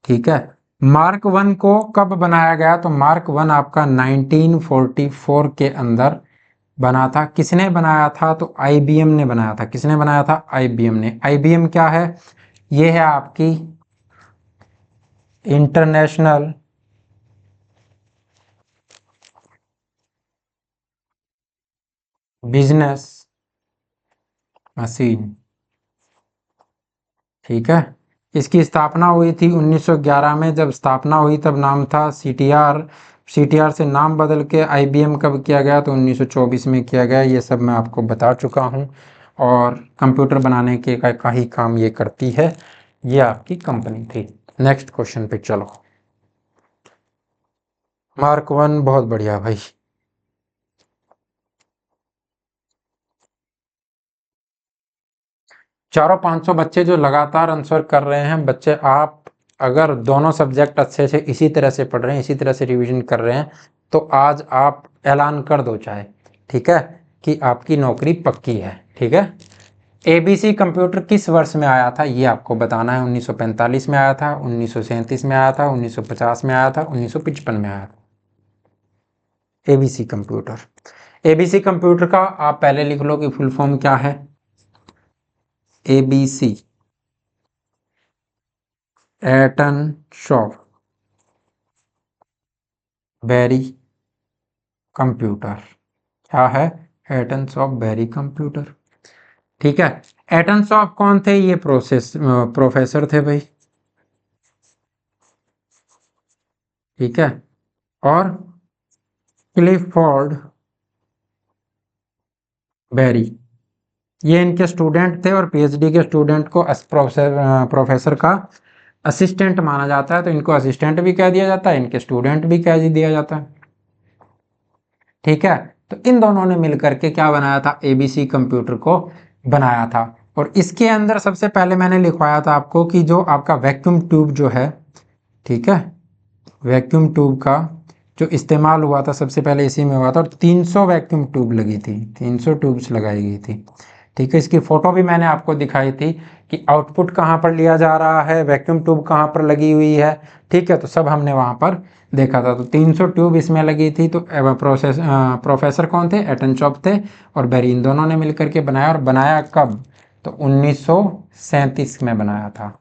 ठीक है। मार्क 1 को कब बनाया गया? तो मार्क 1 आपका 1944 के अंदर बना था। किसने बनाया था? तो IBM ने बनाया था। किसने बनाया था? IBM ने। IBM क्या है? ये है आपकी इंटरनेशनल बिजनेस मशीन, ठीक है। इसकी स्थापना हुई थी 1911 में। जब स्थापना हुई तब नाम था CTR। CTR से नाम बदल के IBM कब किया गया? तो 1924 में किया गया। ये सब मैं आपको बता चुका हूँ। और कंप्यूटर बनाने के का ही काम ये करती है। ये आपकी कंपनी थी। नेक्स्ट क्वेश्चन पे चलो। मार्क 1 बहुत बढ़िया भाई। चारों 500 बच्चे जो लगातार आंसर कर रहे हैं बच्चे, आप अगर दोनों सब्जेक्ट अच्छे से इसी तरह से पढ़ रहे हैं, इसी तरह से रिवीजन कर रहे हैं, तो आज आप ऐलान कर दो चाहे, ठीक है, कि आपकी नौकरी पक्की है, ठीक है। ABC कंप्यूटर किस वर्ष में आया था, ये आपको बताना है। 1945 में आया था, 1937 में आया था, 1950 में आया था, 1955 में आया था। ABC computer. ABC कंप्यूटर का आप पहले लिख लो कि फुल फॉर्म क्या है। ABC Atanasoff berry computer, क्या है? एटन्स ऑफ बेरी कंप्यूटर, ठीक है। एटन्स ऑफ कौन थे? ये प्रोफेसर थे भाई, ठीक है। और क्लिफोर्ड बेरी, ये इनके स्टूडेंट थे। और PhD के स्टूडेंट को प्रोफेसर का असिस्टेंट माना जाता है, तो इनको असिस्टेंट भी कह दिया जाता है, इनके स्टूडेंट भी कह दिया जाता है, ठीक है। तो इन दोनों ने मिलकर के क्या बनाया था? ABC कंप्यूटर को बनाया था। और इसके अंदर सबसे पहले मैंने लिखवाया था आपको कि जो आपका वैक्यूम ट्यूब जो है, ठीक है, वैक्यूम ट्यूब का जो इस्तेमाल हुआ था सबसे पहले इसी में हुआ था। और 300 वैक्यूम ट्यूब लगी थी, 300 ट्यूब्स लगाई गई थी, ठीक है। इसकी फोटो भी मैंने आपको दिखाई थी कि आउटपुट कहाँ पर लिया जा रहा है, वैक्यूम ट्यूब कहाँ पर लगी हुई है, ठीक है। तो सब हमने वहाँ पर देखा था। तो 300 ट्यूब इसमें लगी थी। तो प्रोफेसर कौन थे? एटनशॉप थे और बेरी, इन दोनों ने मिलकर के बनाया। और बनाया कब? तो 1937 में बनाया था,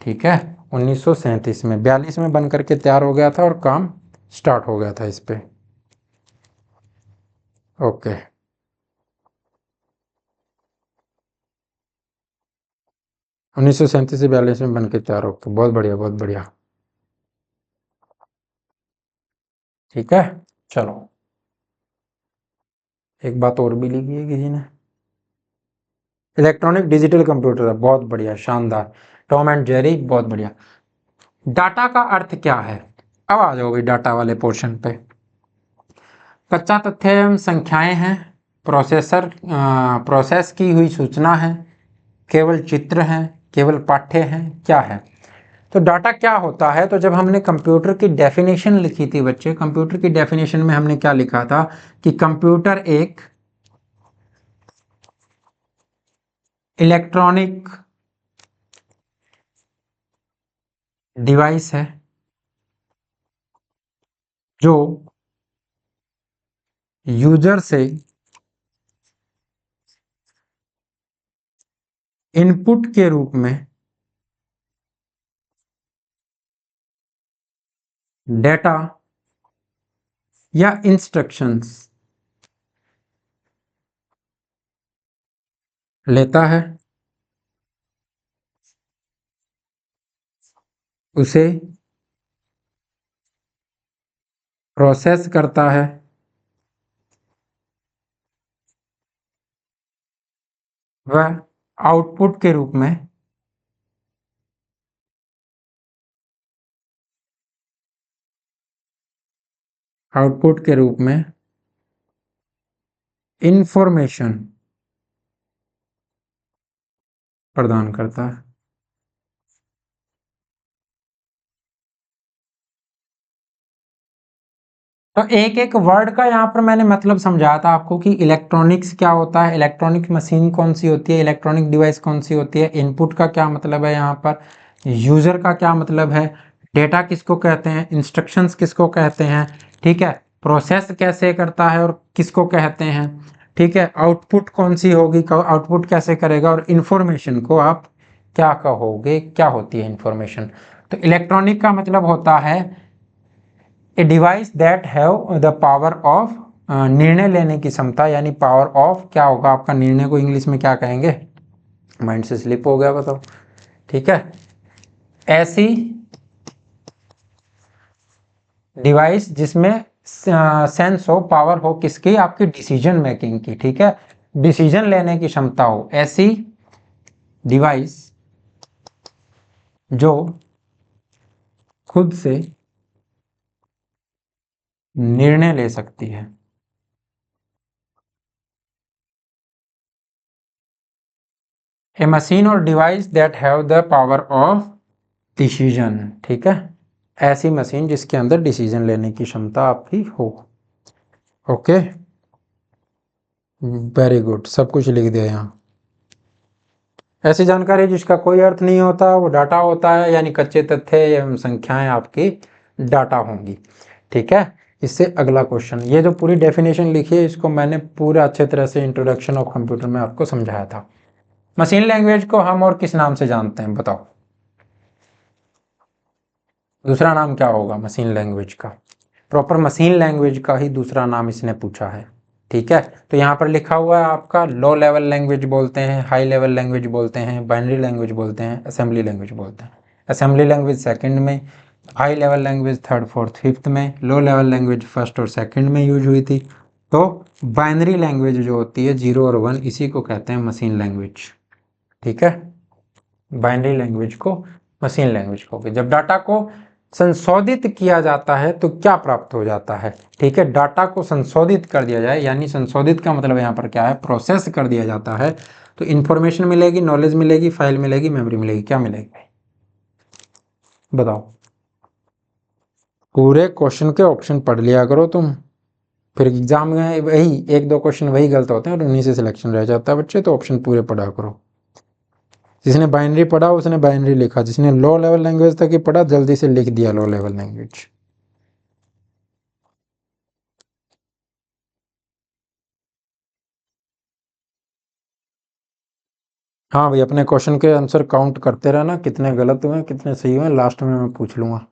ठीक है। 1937 में, 42 में बन करके तैयार हो गया था और काम स्टार्ट हो गया था इस पे, ओके। 1937 से 42 में बन के तैयार हो गया, बहुत बढ़िया, बहुत बढ़िया, ठीक है। चलो, एक बात और भी लिखी है किसी ने। इलेक्ट्रॉनिक डिजिटल कंप्यूटर है, बहुत बढ़िया, शानदार। टॉम एंड जेरी, बहुत बढ़िया। डाटा का अर्थ क्या है? अब आ जाओ भाई डाटा वाले पोर्शन पे। कच्चा तथ्य एवं संख्याएं हैं, प्रोसेस की हुई सूचना है, केवल चित्र हैं, केवल पाठ्य हैं, क्या है? तो डाटा क्या होता है? तो जब हमने कंप्यूटर की डेफिनेशन लिखी थी बच्चे, कंप्यूटर की डेफिनेशन में हमने क्या लिखा था कि कंप्यूटर एक इलेक्ट्रॉनिक डिवाइस है जो यूजर से इनपुट के रूप में डेटा या इंस्ट्रक्शंस लेता है, उसे प्रोसेस करता है, वह आउटपुट के रूप में इंफॉर्मेशन प्रदान करता है। तो एक एक वर्ड का यहाँ पर मैंने मतलब समझाया था आपको कि इलेक्ट्रॉनिक्स क्या होता है, इलेक्ट्रॉनिक मशीन कौन सी होती है, इलेक्ट्रॉनिक डिवाइस कौन सी होती है, इनपुट का क्या मतलब है, यहाँ पर यूजर का क्या मतलब है, डेटा किसको कहते हैं, इंस्ट्रक्शंस किसको कहते हैं, ठीक है, प्रोसेस कैसे करता है और किसको कहते हैं, ठीक है, आउटपुट कौन सी होगी, आउटपुट कैसे करेगा, और इंफॉर्मेशन को आप क्या कहोगे, क्या होती है इंफॉर्मेशन? तो इलेक्ट्रॉनिक का मतलब होता है a device that have the power of, निर्णय लेने की क्षमता, यानी पावर ऑफ क्या होगा आपका, निर्णय को इंग्लिश में क्या कहेंगे, माइंड से स्लिप हो गया बताओ, ठीक है, ऐसी डिवाइस जिसमें सेंस हो, पावर हो, किसकी, आपकी डिसीजन मेकिंग की, ठीक है, डिसीजन लेने की क्षमता हो, ऐसी डिवाइस जो खुद से निर्णय ले सकती है। ए मशीन और device that have the power of decision, ठीक है, ऐसी मशीन जिसके अंदर डिसीजन लेने की क्षमता आपकी हो। ओके, वेरी गुड, सब कुछ लिख दिया यहाँ। ऐसी जानकारी जिसका कोई अर्थ नहीं होता वो डाटा होता है, यानी कच्चे तथ्य एवं संख्याएं आपकी डाटा होंगी, ठीक है। इससे अगला क्वेश्चन, ये जो पूरी डेफिनेशन लिखी है इसको मैंने पूरा अच्छे तरह से इंट्रोडक्शन ऑफ कंप्यूटर में आपको समझाया था। मशीन लैंग्वेज को हम और किस नाम से जानते हैं बताओ, दूसरा नाम क्या होगा मशीन लैंग्वेज का? प्रॉपर मशीन लैंग्वेज का ही दूसरा नाम इसने पूछा है, ठीक है। तो यहाँ पर लिखा हुआ है आपका लो लेवल लैंग्वेज बोलते हैं, हाई लेवल लैंग्वेज बोलते हैं, बाइनरी लैंग्वेज बोलते हैं, असेंबली लैंग्वेज बोलते हैं। असेंबली लैंग्वेज सेकंड में, high level language third fourth fifth में, लो लेवल लैंग्वेज फर्स्ट और सेकंड में यूज हुई थी। तो बाइनरी लैंग्वेज जो होती है 0 और 1, इसी को कहते हैं मशीन लैंग्वेज, ठीक है। बाइनरी लैंग्वेज को मशीन लैंग्वेज कहोगे। जब डाटा को संशोधित किया जाता है तो क्या प्राप्त हो जाता है, ठीक है, डाटा को संशोधित कर दिया जाए, यानी संशोधित का मतलब यहाँ पर क्या है, प्रोसेस कर दिया जाता है, तो इंफॉर्मेशन मिलेगी, नॉलेज मिलेगी, फाइल मिलेगी, मेमोरी मिलेगी, क्या मिलेगी भाई बताओ? पूरे क्वेश्चन के ऑप्शन पढ़ लिया करो तुम, फिर एग्जाम में वही एक दो क्वेश्चन वही गलत होते हैं और उन्हीं से सिलेक्शन रह जाता है बच्चे, तो ऑप्शन पूरे पढ़ा करो। जिसने बाइनरी पढ़ा उसने बाइनरी लिखा, जिसने लो लेवल लैंग्वेज तक ही पढ़ा जल्दी से लिख दिया लो लेवल लैंग्वेज। हाँ भाई, अपने क्वेश्चन के आंसर काउंट करते रहना, कितने गलत हुए कितने सही हुए, लास्ट में मैं पूछ लूंगा।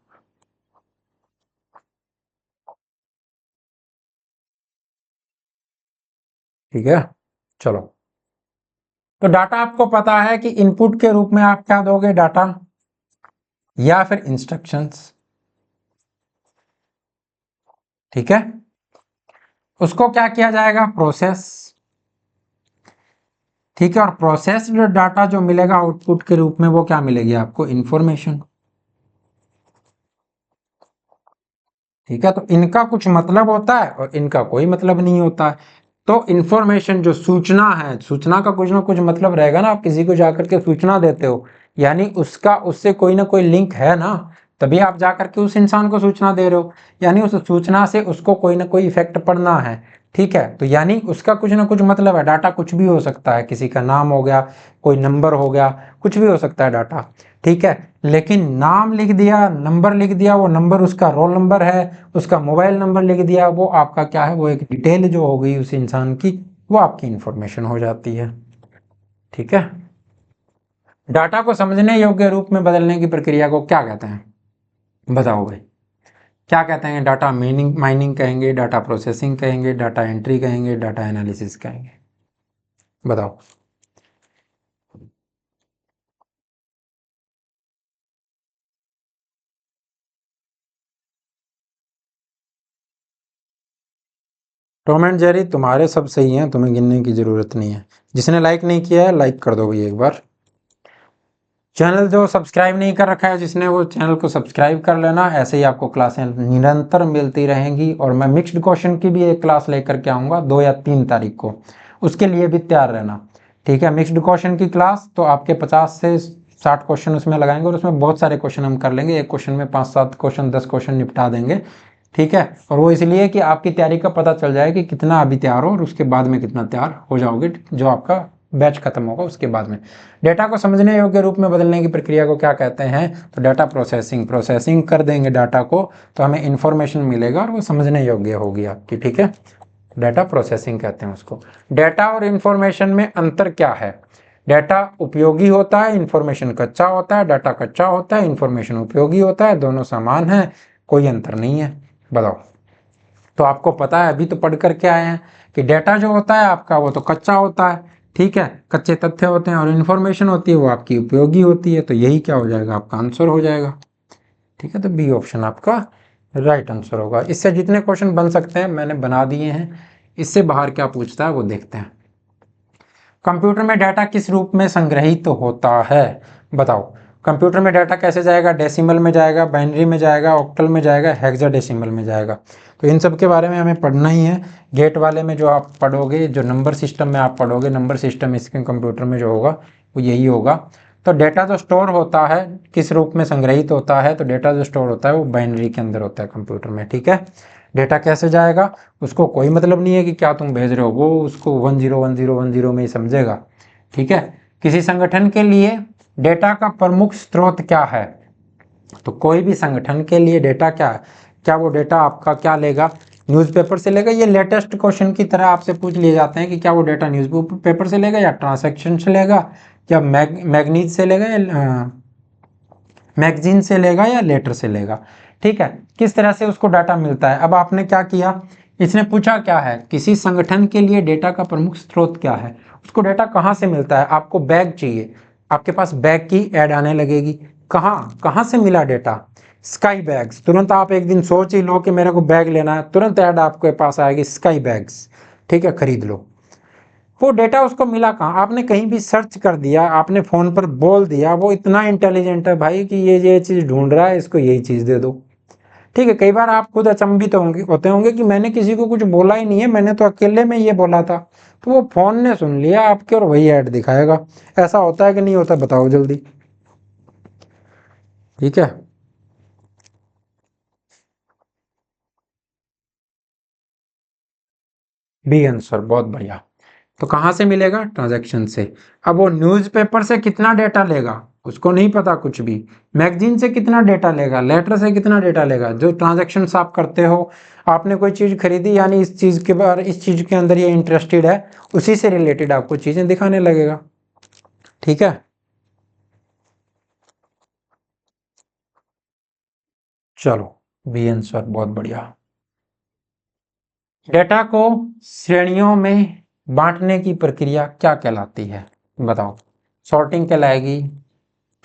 ठीक है, चलो। तो डाटा आपको पता है कि इनपुट के रूप में आप क्या दोगे, डाटा या फिर इंस्ट्रक्शंस, ठीक है। उसको क्या किया जाएगा, प्रोसेस, ठीक है, और प्रोसेस्ड डाटा जो मिलेगा आउटपुट के रूप में वो क्या मिलेगी आपको, इंफॉर्मेशन, ठीक है। तो इनका कुछ मतलब होता है और इनका कोई मतलब नहीं होता है। तो इंफॉर्मेशन जो सूचना है, सूचना का कुछ ना कुछ मतलब रहेगा ना, आप किसी को जाकर के सूचना देते हो यानी उसका उससे कोई ना कोई लिंक है ना, तभी आप जाकर के उस इंसान को सूचना दे रहे हो, यानी उस सूचना से उसको कोई ना कोई इफेक्ट पड़ना है। ठीक है, तो यानी उसका कुछ ना कुछ मतलब है। डाटा कुछ भी हो सकता है, किसी का नाम हो गया, कोई नंबर हो गया, कुछ भी हो सकता है डाटा। ठीक है, लेकिन नाम लिख दिया, नंबर लिख दिया, वो नंबर उसका रोल नंबर है, उसका मोबाइल नंबर लिख दिया, वो आपका क्या है, वो एक डिटेल जो हो गई उस इंसान की, वो आपकी इंफॉर्मेशन हो जाती है। ठीक है, डाटा को समझने योग्य रूप में बदलने की प्रक्रिया को क्या कहते हैं, बताओ भाई। क्या कहते हैं, डाटा मीनिंग माइनिंग कहेंगे, डाटा प्रोसेसिंग कहेंगे, डाटा एंट्री कहेंगे, डाटा एनालिसिस कहेंगे, बताओ। टॉम एंड जेरी तुम्हारे सब सही हैं, तुम्हें गिनने की जरूरत नहीं है। जिसने लाइक नहीं किया है लाइक कर दो भाई एक बार। चैनल जो सब्सक्राइब नहीं कर रखा है जिसने, वो चैनल को सब्सक्राइब कर लेना। ऐसे ही आपको क्लासें निरंतर मिलती रहेंगी, और मैं मिक्स्ड क्वेश्चन की भी एक क्लास लेकर के आऊँगा 2 या 3 तारीख को, उसके लिए भी तैयार रहना। ठीक है, मिक्स्ड क्वेश्चन की क्लास तो आपके 50 से 60 क्वेश्चन उसमें लगाएंगे, और उसमें बहुत सारे क्वेश्चन हम कर लेंगे, एक क्वेश्चन में 5-7 क्वेश्चन 10 क्वेश्चन निपटा देंगे। ठीक है, और वो इसलिए कि आपकी तैयारी का पता चल जाए कि कितना अभी तैयार हो, और उसके बाद में कितना तैयार हो जाओगे जो आपका बैच खत्म होगा उसके बाद में। डेटा को समझने योग्य रूप में बदलने की प्रक्रिया को क्या कहते हैं, तो डाटा प्रोसेसिंग। प्रोसेसिंग कर देंगे डाटा को तो हमें इंफॉर्मेशन मिलेगा और वो समझने योग्य होगी आपकी। ठीक है, डाटा प्रोसेसिंग कहते हैं उसको। डाटा और इंफॉर्मेशन में अंतर क्या है, डाटा उपयोगी होता है, इंफॉर्मेशन कच्चा होता है, डाटा कच्चा होता है, इंफॉर्मेशन उपयोगी होता है, दोनों समान है, कोई अंतर नहीं है, बताओ। तो आपको पता है, अभी तो पढ़ करके आए हैं कि डेटा जो होता है आपका वो तो कच्चा होता है। ठीक है, कच्चे तथ्य होते हैं, और इन्फॉर्मेशन होती है वो आपकी उपयोगी होती है, तो यही क्या हो जाएगा, आपका आंसर हो जाएगा। ठीक है, तो बी ऑप्शन आपका राइट आंसर होगा। इससे जितने क्वेश्चन बन सकते हैं मैंने बना दिए हैं, इससे बाहर क्या पूछता है वो देखते हैं। कंप्यूटर में डाटा किस रूप में संग्रहित तो होता है, बताओ। कंप्यूटर में डाटा कैसे जाएगा, डेसिमल में जाएगा, बाइनरी में जाएगा, ऑक्टल में जाएगा, हेक्साडेसिमल में जाएगा। तो इन सब के बारे में हमें पढ़ना ही है। गेट वाले में जो आप पढ़ोगे, जो नंबर सिस्टम में आप पढ़ोगे, नंबर सिस्टम इसके कंप्यूटर में जो होगा वो यही होगा। तो डेटा जो स्टोर होता है किस रूप में संग्रहित होता है, तो डेटा जो स्टोर होता है वो बाइनरी के अंदर होता है कंप्यूटर में। ठीक है, डेटा कैसे जाएगा उसको कोई मतलब नहीं है कि क्या तुम भेज रहे हो, वो उसको 101010 में ही समझेगा। ठीक है, किसी संगठन के लिए डेटा का प्रमुख स्रोत क्या है, तो कोई भी संगठन के लिए डेटा क्या है, क्या वो डेटा आपका क्या लेगा, न्यूज़पेपर से लेगा। ये लेटेस्ट क्वेश्चन की तरह आपसे पूछ लिए जाते हैं कि क्या वो डेटा न्यूज़पेपर से लेगा, या ट्रांसैक्शन से लेगा, या मैगनीज से लेगा, या मैगजीन से लेगा, या लेटर से लेगा। ठीक है, किस तरह से उसको डाटा मिलता है। अब आपने क्या किया, इसने पूछा क्या है, किसी संगठन के लिए डेटा का प्रमुख स्रोत क्या है, उसको डेटा कहाँ से मिलता है। आपको बैग चाहिए, आपके पास बैग की ऐड आने लगेगी, कहाँ कहाँ से मिला डेटा, स्काई बैग्स। तुरंत आप एक दिन सोच ही लो कि मेरे को बैग लेना है, तुरंत ऐड आपके पास आएगी स्काई बैग्स। ठीक है, खरीद लो। वो डेटा उसको मिला कहाँ, आपने कहीं भी सर्च कर दिया, आपने फोन पर बोल दिया, वो इतना इंटेलिजेंट है भाई कि ये चीज ढूंढ रहा है, इसको यही चीज दे दो। ठीक है, कई बार आप खुद अचंभित होते होंगे कि मैंने किसी को कुछ बोला ही नहीं है, मैंने तो अकेले में ये बोला था, तो वो फोन ने सुन लिया आपके और वही ऐड दिखाएगा। ऐसा होता है कि नहीं होता, बताओ जल्दी। ठीक है, बी आंसर, बहुत बढ़िया। तो कहाँ से मिलेगा, ट्रांजैक्शन से। अब वो न्यूज़पेपर से कितना डेटा लेगा उसको नहीं पता कुछ भी, मैगजीन से कितना डेटा लेगा, लेटर से कितना डेटा लेगा, जो ट्रांजैक्शन आप करते हो, आपने कोई चीज़ खरीदी यानी इस चीज़ के बारे, इस चीज़ के अंदर ये इंटरेस्टेड है, उसी से रिलेटेड आपको चीज़ें दिखाने लगेगा। ठीक है, चलो, बी आंसर, बहुत बढ़िया। डेटा को श्रेणियों में बांटने की प्रक्रिया क्या कहलाती है, बताओ। सॉर्टिंग कहलाएगी,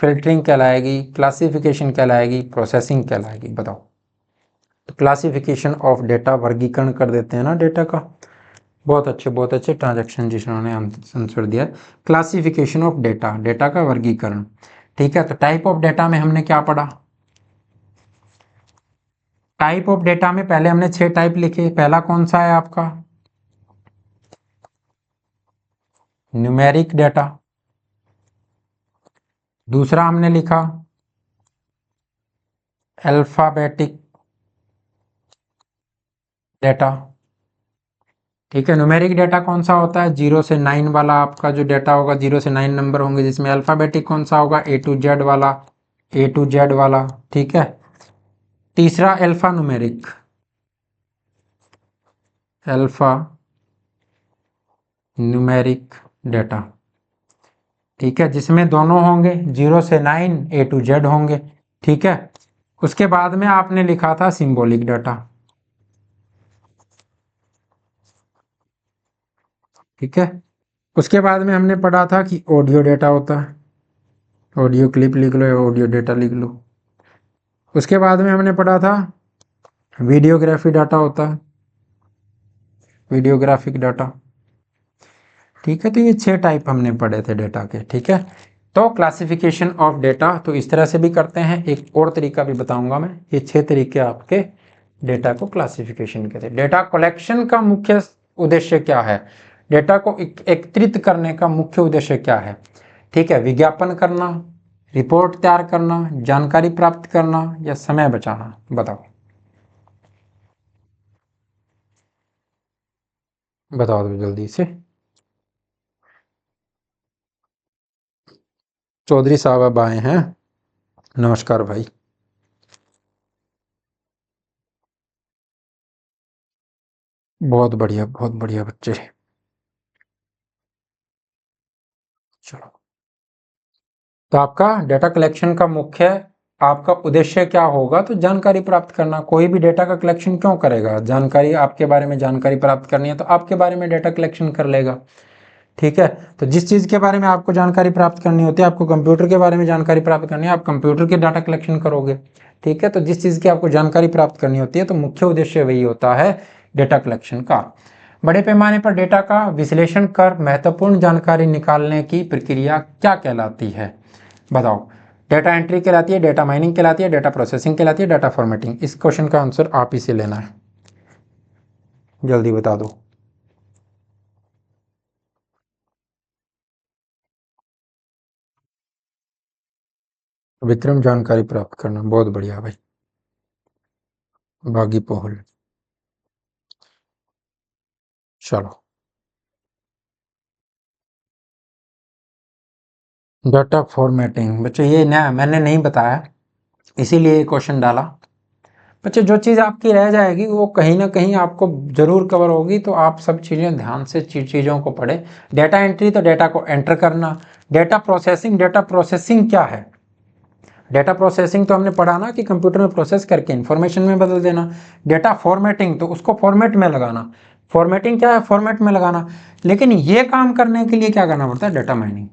फिल्टरिंग कहलाएगी, क्लासिफिकेशन कहलाएगी, प्रोसेसिंग कहलाएगी, बताओ। तो क्लासिफिकेशन ऑफ डेटा, वर्गीकरण कर देते हैं ना डेटा का। बहुत अच्छे, बहुत अच्छे, ट्रांजैक्शन जिन्होंने आंसर दिया। क्लासिफिकेशन ऑफ डेटा, डेटा का वर्गीकरण। ठीक है, तो टाइप ऑफ डेटा में हमने क्या पढ़ा, टाइप ऑफ डेटा में पहले हमने 6 टाइप लिखे। पहला कौन सा है आपका, न्यूमेरिक डेटा। दूसरा हमने लिखा अल्फाबेटिक डेटा। ठीक है, न्यूमेरिक डेटा कौन सा होता है, 0 से 9 वाला आपका जो डेटा होगा, 0 से 9 नंबर होंगे, जिसमें अल्फाबेटिक कौन सा होगा, A to Z वाला, A to Z वाला। ठीक है, तीसरा alpha numeric, alpha numeric data. ठीक है, जिसमें दोनों होंगे, 0 से 9 A to Z होंगे। ठीक है, उसके बाद में आपने लिखा था सिंबॉलिक डाटा। ठीक है, उसके बाद में हमने पढ़ा था कि ऑडियो डेटा होता है, ऑडियो क्लिप लिख लो या ऑडियो डेटा लिख लो। उसके बाद में हमने पढ़ा था वीडियोग्राफी डाटा होता है, वीडियोग्राफिक डाटा। ठीक है, तो ये 6 टाइप हमने पढ़े थे डेटा के। ठीक है, तो क्लासिफिकेशन ऑफ डेटा तो इस तरह से भी करते हैं, एक और तरीका भी बताऊंगा मैं। ये 6 तरीके आपके डेटा को क्लासिफिकेशन के थे। डेटा कलेक्शन का मुख्य उद्देश्य क्या है, डेटा को एकत्रित करने का मुख्य उद्देश्य क्या है। ठीक है, विज्ञापन करना, रिपोर्ट तैयार करना, जानकारी प्राप्त करना या समय बचाना, बताओ बताओ दो जल्दी से। चौधरी साहब अब आए हैं, नमस्कार भाई। बहुत बढ़िया बच्चे। चलो, तो आपका डेटा कलेक्शन का मुख्य आपका उद्देश्य क्या होगा, तो जानकारी प्राप्त करना। कोई भी डेटा का कलेक्शन क्यों करेगा, जानकारी, आपके बारे में जानकारी प्राप्त करनी है तो आपके बारे में डेटा कलेक्शन कर लेगा। ठीक है, तो जिस चीज़ के बारे में आपको जानकारी प्राप्त करनी होती है, आपको कंप्यूटर के बारे में जानकारी प्राप्त करनी है, आप कंप्यूटर के डाटा कलेक्शन करोगे। ठीक है, तो जिस चीज़ की आपको जानकारी प्राप्त करनी होती है तो मुख्य उद्देश्य वही होता है डेटा कलेक्शन का। बड़े पैमाने पर डेटा का विश्लेषण कर महत्वपूर्ण जानकारी निकालने की प्रक्रिया क्या कहलाती है, बताओ। डेटा एंट्री कहलाती है, डेटा माइनिंग कहलाती है, डेटा प्रोसेसिंग कहलाती है, डेटा फॉर्मेटिंग। इस क्वेश्चन का आंसर आप ही से लेना है, जल्दी बता दो। विक्रम, जानकारी प्राप्त करना, बहुत बढ़िया भाई, बागी पोहल। चलो, डाटा फॉर्मेटिंग बच्चों, ये ना मैंने नहीं बताया, इसीलिए ये क्वेश्चन डाला। बच्चे, जो चीज़ आपकी रह जाएगी वो कहीं ना कहीं आपको जरूर कवर होगी, तो आप सब चीज़ें ध्यान से चीज़ों को पढ़ें। डेटा एंट्री तो डेटा को एंटर करना। डेटा प्रोसेसिंग, डेटा प्रोसेसिंग क्या है, डेटा प्रोसेसिंग तो हमने पढ़ा ना कि कंप्यूटर में प्रोसेस करके इंफॉर्मेशन में बदल देना। डेटा फॉर्मेटिंग तो उसको फॉर्मेट में लगाना। फॉर्मेटिंग क्या है, फॉर्मेट में लगाना। लेकिन ये काम करने के लिए क्या करना पड़ता है, डेटा माइनिंग।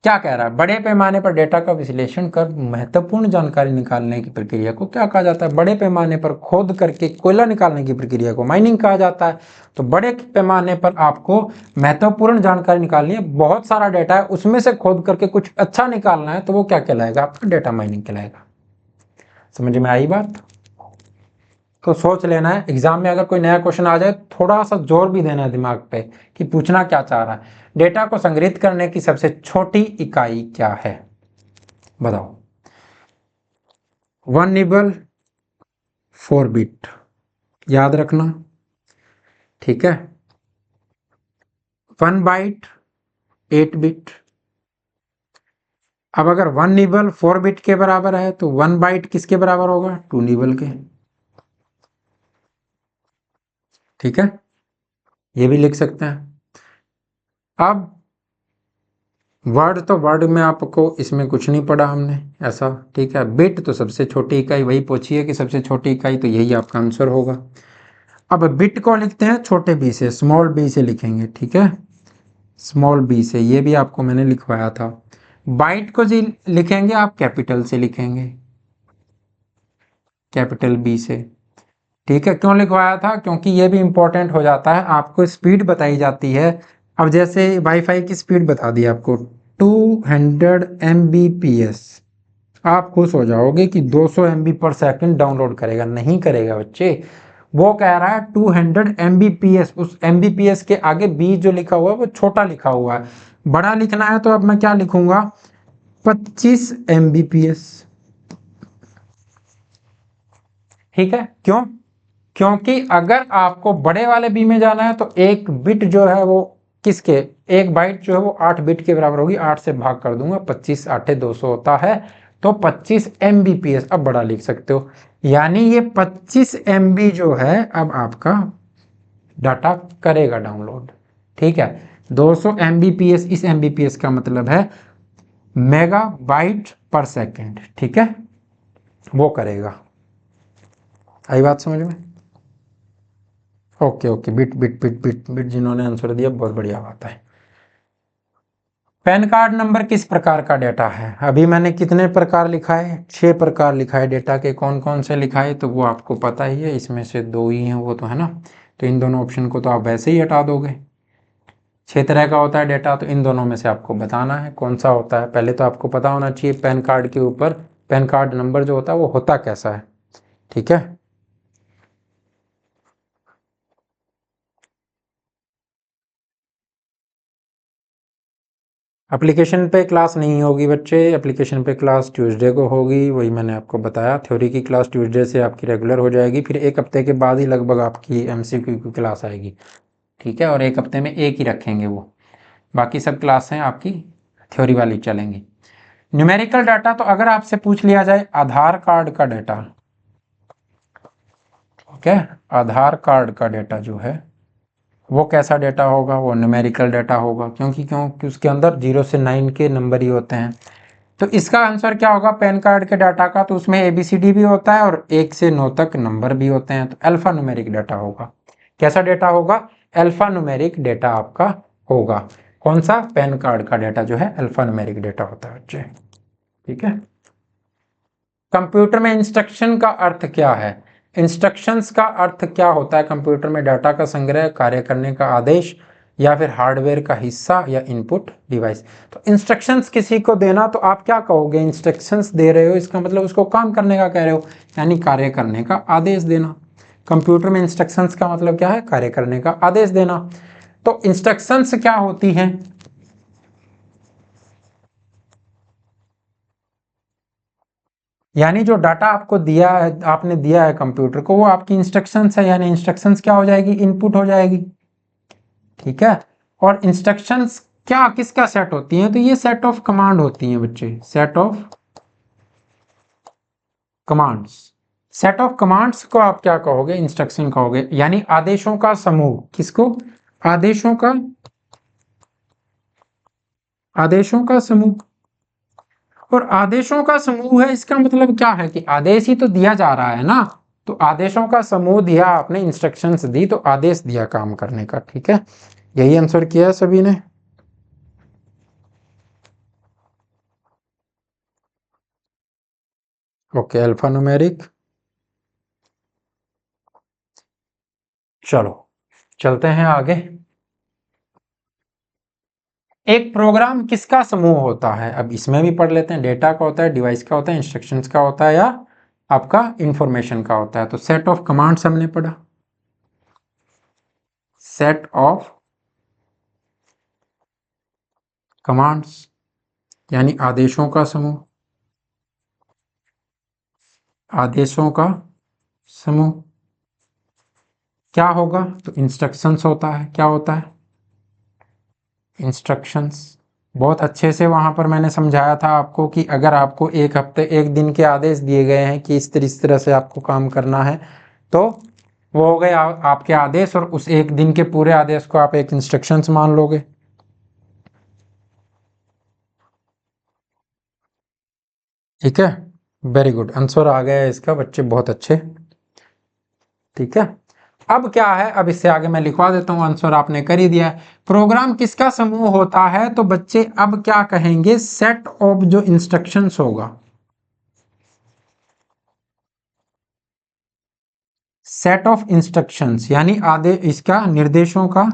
क्या कह रहा है, बड़े पैमाने पर डेटा का विश्लेषण कर महत्वपूर्ण जानकारी निकालने की प्रक्रिया को क्या कहा जाता है, बड़े पैमाने पर खोद करके कोयला निकालने की प्रक्रिया को माइनिंग कहा जाता है। तो बड़े पैमाने पर आपको महत्वपूर्ण जानकारी निकालनी है, बहुत सारा डेटा है, उसमें से खोद करके कुछ अच्छा निकालना है, तो वो क्या कहलाएगा, आपका डेटा माइनिंग कहलाएगा। समझ में आई बात। तो सोच लेना है, एग्जाम में अगर कोई नया क्वेश्चन आ जाए थोड़ा सा जोर भी देना है दिमाग पे कि पूछना क्या चाह रहा है। डेटा को संग्रहित करने की सबसे छोटी इकाई क्या है, बताओ। 1 निबल 4 बिट, याद रखना। ठीक है, 1 बाइट 8 बिट। अब अगर 1 निबल 4 बिट के बराबर है तो 1 बाइट किसके बराबर होगा, 2 निबल के। ठीक है, ये भी लिख सकते हैं। अब वर्ड, तो वर्ड में आपको इसमें कुछ नहीं पढ़ा हमने ऐसा। ठीक है, बिट तो सबसे छोटी इकाई, वही पूछिए कि सबसे छोटी इकाई, तो यही आपका आंसर होगा। अब बिट को लिखते हैं छोटे बी से, स्मॉल बी से लिखेंगे। ठीक है, स्मॉल बी से, ये भी आपको मैंने लिखवाया था। बाइट को जी लिखेंगे आप कैपिटल से लिखेंगे, कैपिटल बी से। ठीक है, क्यों लिखवाया था, क्योंकि ये भी इंपॉर्टेंट हो जाता है, आपको स्पीड बताई जाती है। अब जैसे वाईफाई की स्पीड बता दी आपको 200 Mbps, आप खुश हो जाओगे कि 200 MB पर सेकंड डाउनलोड करेगा, नहीं करेगा बच्चे। वो कह रहा है 200 MBPS, उस MBPS के आगे बी जो लिखा हुआ है वो छोटा लिखा हुआ है, बड़ा लिखना है तो अब मैं क्या लिखूंगा 25 MBPS। ठीक है, क्यों? क्योंकि अगर आपको बड़े वाले बी में जाना है तो एक बिट जो है वो किसके, एक बाइट जो है वो 8 बिट के बराबर होगी, 8 से भाग कर दूंगा, 25 8 200 होता है, तो 25 MBPS। अब बड़ा लिख सकते हो, यानी ये 25 MB जो है अब आपका डाटा करेगा डाउनलोड। ठीक है, 200 MBPS, इस MBPS का मतलब है मेगाबाइट पर सेकेंड। ठीक है, वो करेगा। आई बात समझ में? Okay okay, bit bit bit bit bit जिन्होंने आंसर दिया बहुत बढ़िया बात है। पैन कार्ड नंबर किस प्रकार का डेटा है? अभी मैंने कितने प्रकार लिखा है, 6 प्रकार लिखा है डेटा के, कौन कौन से लिखा है तो वो आपको पता ही है, इसमें से 2 ही हैं वो तो, है ना। तो इन दोनों ऑप्शन को तो आप वैसे ही हटा दोगे। 6 तरह का होता है डेटा, तो इन दोनों में से आपको बताना है कौन सा होता है। पहले तो आपको पता होना चाहिए पैन कार्ड के ऊपर पैन कार्ड नंबर जो होता है वो होता कैसा है। ठीक है, एप्लीकेशन पे क्लास नहीं होगी बच्चे, एप्लीकेशन पे क्लास ट्यूसडे को होगी, वही मैंने आपको बताया। थ्योरी की क्लास ट्यूसडे से आपकी रेगुलर हो जाएगी, फिर 1 हफ्ते के बाद ही लगभग आपकी MCQ की क्लास आएगी। ठीक है, और 1 हफ्ते में एक ही रखेंगे वो, बाकी सब क्लासें आपकी थ्योरी वाली चलेंगी। न्यूमेरिकल डाटा, तो अगर आपसे पूछ लिया जाए आधार कार्ड का डाटा, ठीक है, आधार कार्ड का डाटा जो है वो कैसा डेटा होगा, वो न्यूमेरिकल डाटा होगा, क्योंकि उसके अंदर 0 से 9 के नंबर ही होते हैं। तो इसका आंसर क्या होगा पैन कार्ड के डाटा का, तो उसमें ABCD भी होता है और 1 से 9 तक नंबर भी होते हैं, तो अल्फा न्यूमेरिक डाटा होगा। कैसा डेटा होगा? अल्फा न्यूमेरिक डेटा आपका होगा। कौन सा? पैन कार्ड का डेटा जो है अल्फा न्यूमेरिक डेटा होता है बच्चे। ठीक है, कंप्यूटर में इंस्ट्रक्शन का अर्थ क्या है? इंस्ट्रक्शंस का अर्थ क्या होता है कंप्यूटर में? डाटा का संग्रह, कार्य करने का आदेश, या फिर हार्डवेयर का हिस्सा, या इनपुट डिवाइस। तो इंस्ट्रक्शंस किसी को देना, तो आप क्या कहोगे? इंस्ट्रक्शंस दे रहे हो, इसका मतलब उसको काम करने का कह रहे हो, यानी कार्य करने का आदेश देना। कंप्यूटर में इंस्ट्रक्शंस का मतलब क्या है? कार्य करने का आदेश देना। तो इंस्ट्रक्शंस क्या होती हैं? यानी जो डाटा आपको दिया है, आपने दिया है कंप्यूटर को, वो आपकी इंस्ट्रक्शंस है, यानी इंस्ट्रक्शंस क्या हो जाएगी? इनपुट हो जाएगी। ठीक है, और इंस्ट्रक्शंस क्या किसका सेट होती हैं? तो ये सेट ऑफ कमांड होती हैं बच्चे, set of commands. Set of commands को आप क्या कहोगे? इंस्ट्रक्शन कहोगे, यानी आदेशों का समूह। किसको? आदेशों का, आदेशों का समूह। और आदेशों का समूह है, इसका मतलब क्या है कि आदेश ही तो दिया जा रहा है ना, तो आदेशों का समूह दिया आपने, इंस्ट्रक्शंस दी तो आदेश दिया काम करने का। ठीक है, यही आंसर किया है सभी ने। Okay, alpha numeric. चलो चलते हैं आगे। एक प्रोग्राम किसका समूह होता है? अब इसमें भी पढ़ लेते हैं, डेटा का होता है, डिवाइस का होता है, इंस्ट्रक्शंस का होता है, या आपका इंफॉर्मेशन का होता है। तो सेट ऑफ कमांड्स हमने पढ़ा, सेट ऑफ कमांड्स यानी आदेशों का समूह, आदेशों का समूह। क्या होगा? तो इंस्ट्रक्शंस होता है। क्या होता है? इंस्ट्रक्शंस। बहुत अच्छे से वहां पर मैंने समझाया था आपको कि अगर आपको 1 हफ्ते 1 दिन के आदेश दिए गए हैं कि इस तरह से आपको काम करना है, तो वो हो गए आपके आदेश, और उस 1 दिन के पूरे आदेश को आप एक इंस्ट्रक्शंस मान लोगे। ठीक है, वेरी गुड, आंसर आ गया है इसका बच्चे, बहुत अच्छे। ठीक है, अब क्या है, अब इससे आगे मैं लिखवा देता हूं, आंसर आपने कर ही दिया है। प्रोग्राम किसका समूह होता है? तो बच्चे अब क्या कहेंगे? सेट ऑफ जो इंस्ट्रक्शंस होगा, सेट ऑफ इंस्ट्रक्शंस यानी आदेश, इसका निर्देशों का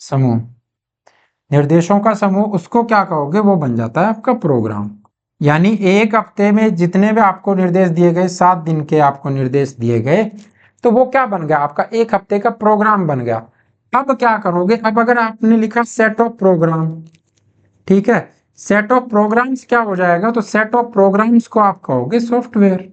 समूह। निर्देशों का समूह, उसको क्या कहोगे? वो बन जाता है आपका प्रोग्राम। यानी एक हफ्ते में जितने भी आपको निर्देश दिए गए, 7 दिन के आपको निर्देश दिए गए, तो वो क्या बन गया, आपका एक हफ्ते का प्रोग्राम बन गया। अब क्या करोगे, अब अगर आपने लिखा सेट ऑफ प्रोग्राम, ठीक है, सेट ऑफ प्रोग्राम्स क्या हो जाएगा, तो सेट ऑफ प्रोग्राम्स को आप कहोगे सॉफ्टवेयर।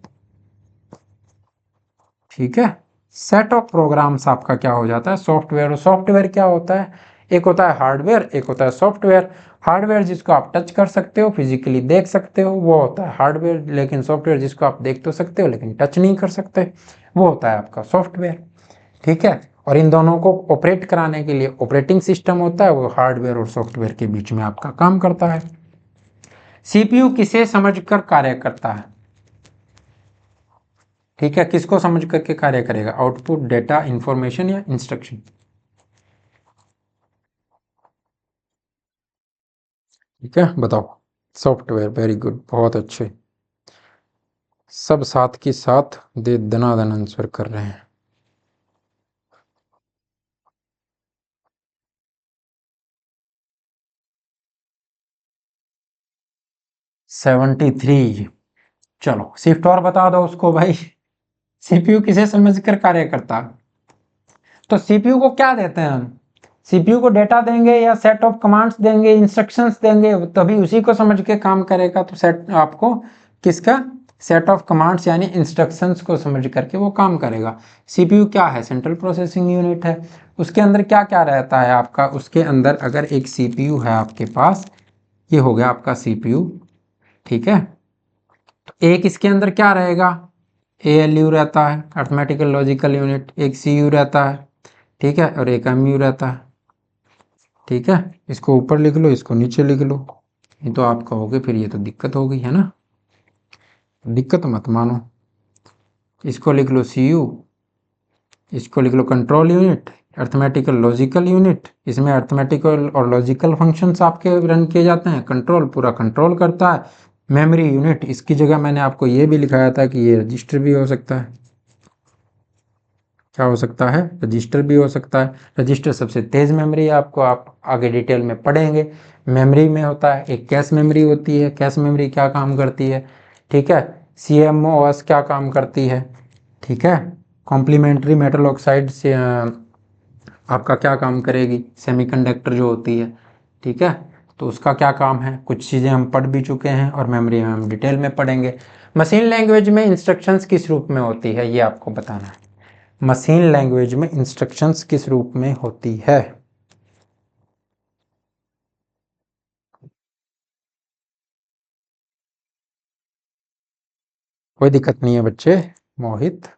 ठीक है, सेट ऑफ प्रोग्राम्स आपका क्या हो जाता है, सॉफ्टवेयर। और सॉफ्टवेयर क्या होता है, एक होता है हार्डवेयर, एक होता है सॉफ्टवेयर। हार्डवेयर जिसको आप टच कर सकते हो, फिजिकली देख सकते हो, वो होता है हार्डवेयर। लेकिन सॉफ्टवेयर जिसको आप देख तो सकते हो लेकिन टच नहीं कर सकते, वो होता है आपका सॉफ्टवेयर। ठीक है, और इन दोनों को ऑपरेट कराने के लिए ऑपरेटिंग सिस्टम होता है, वो हार्डवेयर और सॉफ्टवेयर के बीच में आपका काम करता है। सीपीयू किसे समझकर कार्य करता है, ठीक है, किसको समझ करके कार्य करेगा, आउटपुट, डेटा, इंफॉर्मेशन या इंस्ट्रक्शन। ठीक है, बताओ। सॉफ्टवेयर, वेरी गुड, बहुत अच्छे। सब साथ के साथ दे दनादन आंसर कर रहे हैं। Seventy three. चलो शिफ्ट और बता दो उसको भाई। सीपीयू किसे समझकर कार्य करता है, तो सीपीयू को क्या देते हैं हम, सीपीयू को डेटा देंगे या सेट ऑफ कमांड्स देंगे, इंस्ट्रक्शंस देंगे, तभी उसी को समझ के काम करेगा। तो सेट आपको किसका, सेट ऑफ कमांड्स यानी इंस्ट्रक्शंस को समझ करके वो काम करेगा। सीपीयू क्या है, सेंट्रल प्रोसेसिंग यूनिट है। उसके अंदर क्या क्या रहता है आपका, उसके अंदर अगर एक सीपीयू है आपके पास, ये हो गया आपका सीपीयू, ठीक है, तो एक इसके अंदर क्या रहेगा, एएलयू रहता है, अर्थमेटिकल लॉजिकल यूनिट, एक सीयू रहता है, ठीक है, और एक एमयू रहता है। ठीक है, इसको ऊपर लिख लो, इसको नीचे लिख लो, ये तो आप कहोगे फिर ये तो दिक्कत हो गई है ना, दिक्कत मत मानो। इसको लिख लो सीयू, इसको लिख लो control unit, arithmetical logical unit, इसमें अर्थमेटिकल और लॉजिकल फंक्शंस आपके रन किए जाते हैं, कंट्रोल पूरा कंट्रोल करता है। मेमोरी यूनिट, इसकी जगह मैंने आपको ये भी लिखाया था कि ये रजिस्टर भी हो सकता है, क्या हो सकता है, रजिस्टर भी हो सकता है। रजिस्टर सबसे तेज मेमोरी है, आपको आप आगे डिटेल में पढ़ेंगे। मेमोरी में होता है एक कैश मेमोरी होती है, कैश मेमोरी क्या काम करती है, ठीक है, सीएमओएस क्या काम करती है, ठीक है, कॉम्प्लीमेंट्री मेटल ऑक्साइड से आपका क्या काम करेगी, सेमीकंडक्टर जो होती है, ठीक है, तो उसका क्या काम है, कुछ चीज़ें हम पढ़ भी चुके हैं और मेमोरी में हम डिटेल में पढ़ेंगे। मशीन लैंग्वेज में इंस्ट्रक्शंस किस रूप में होती है, ये आपको बताना है। मशीन लैंग्वेज में इंस्ट्रक्शंस किस रूप में होती है, कोई दिक्कत नहीं है बच्चे। मोहित,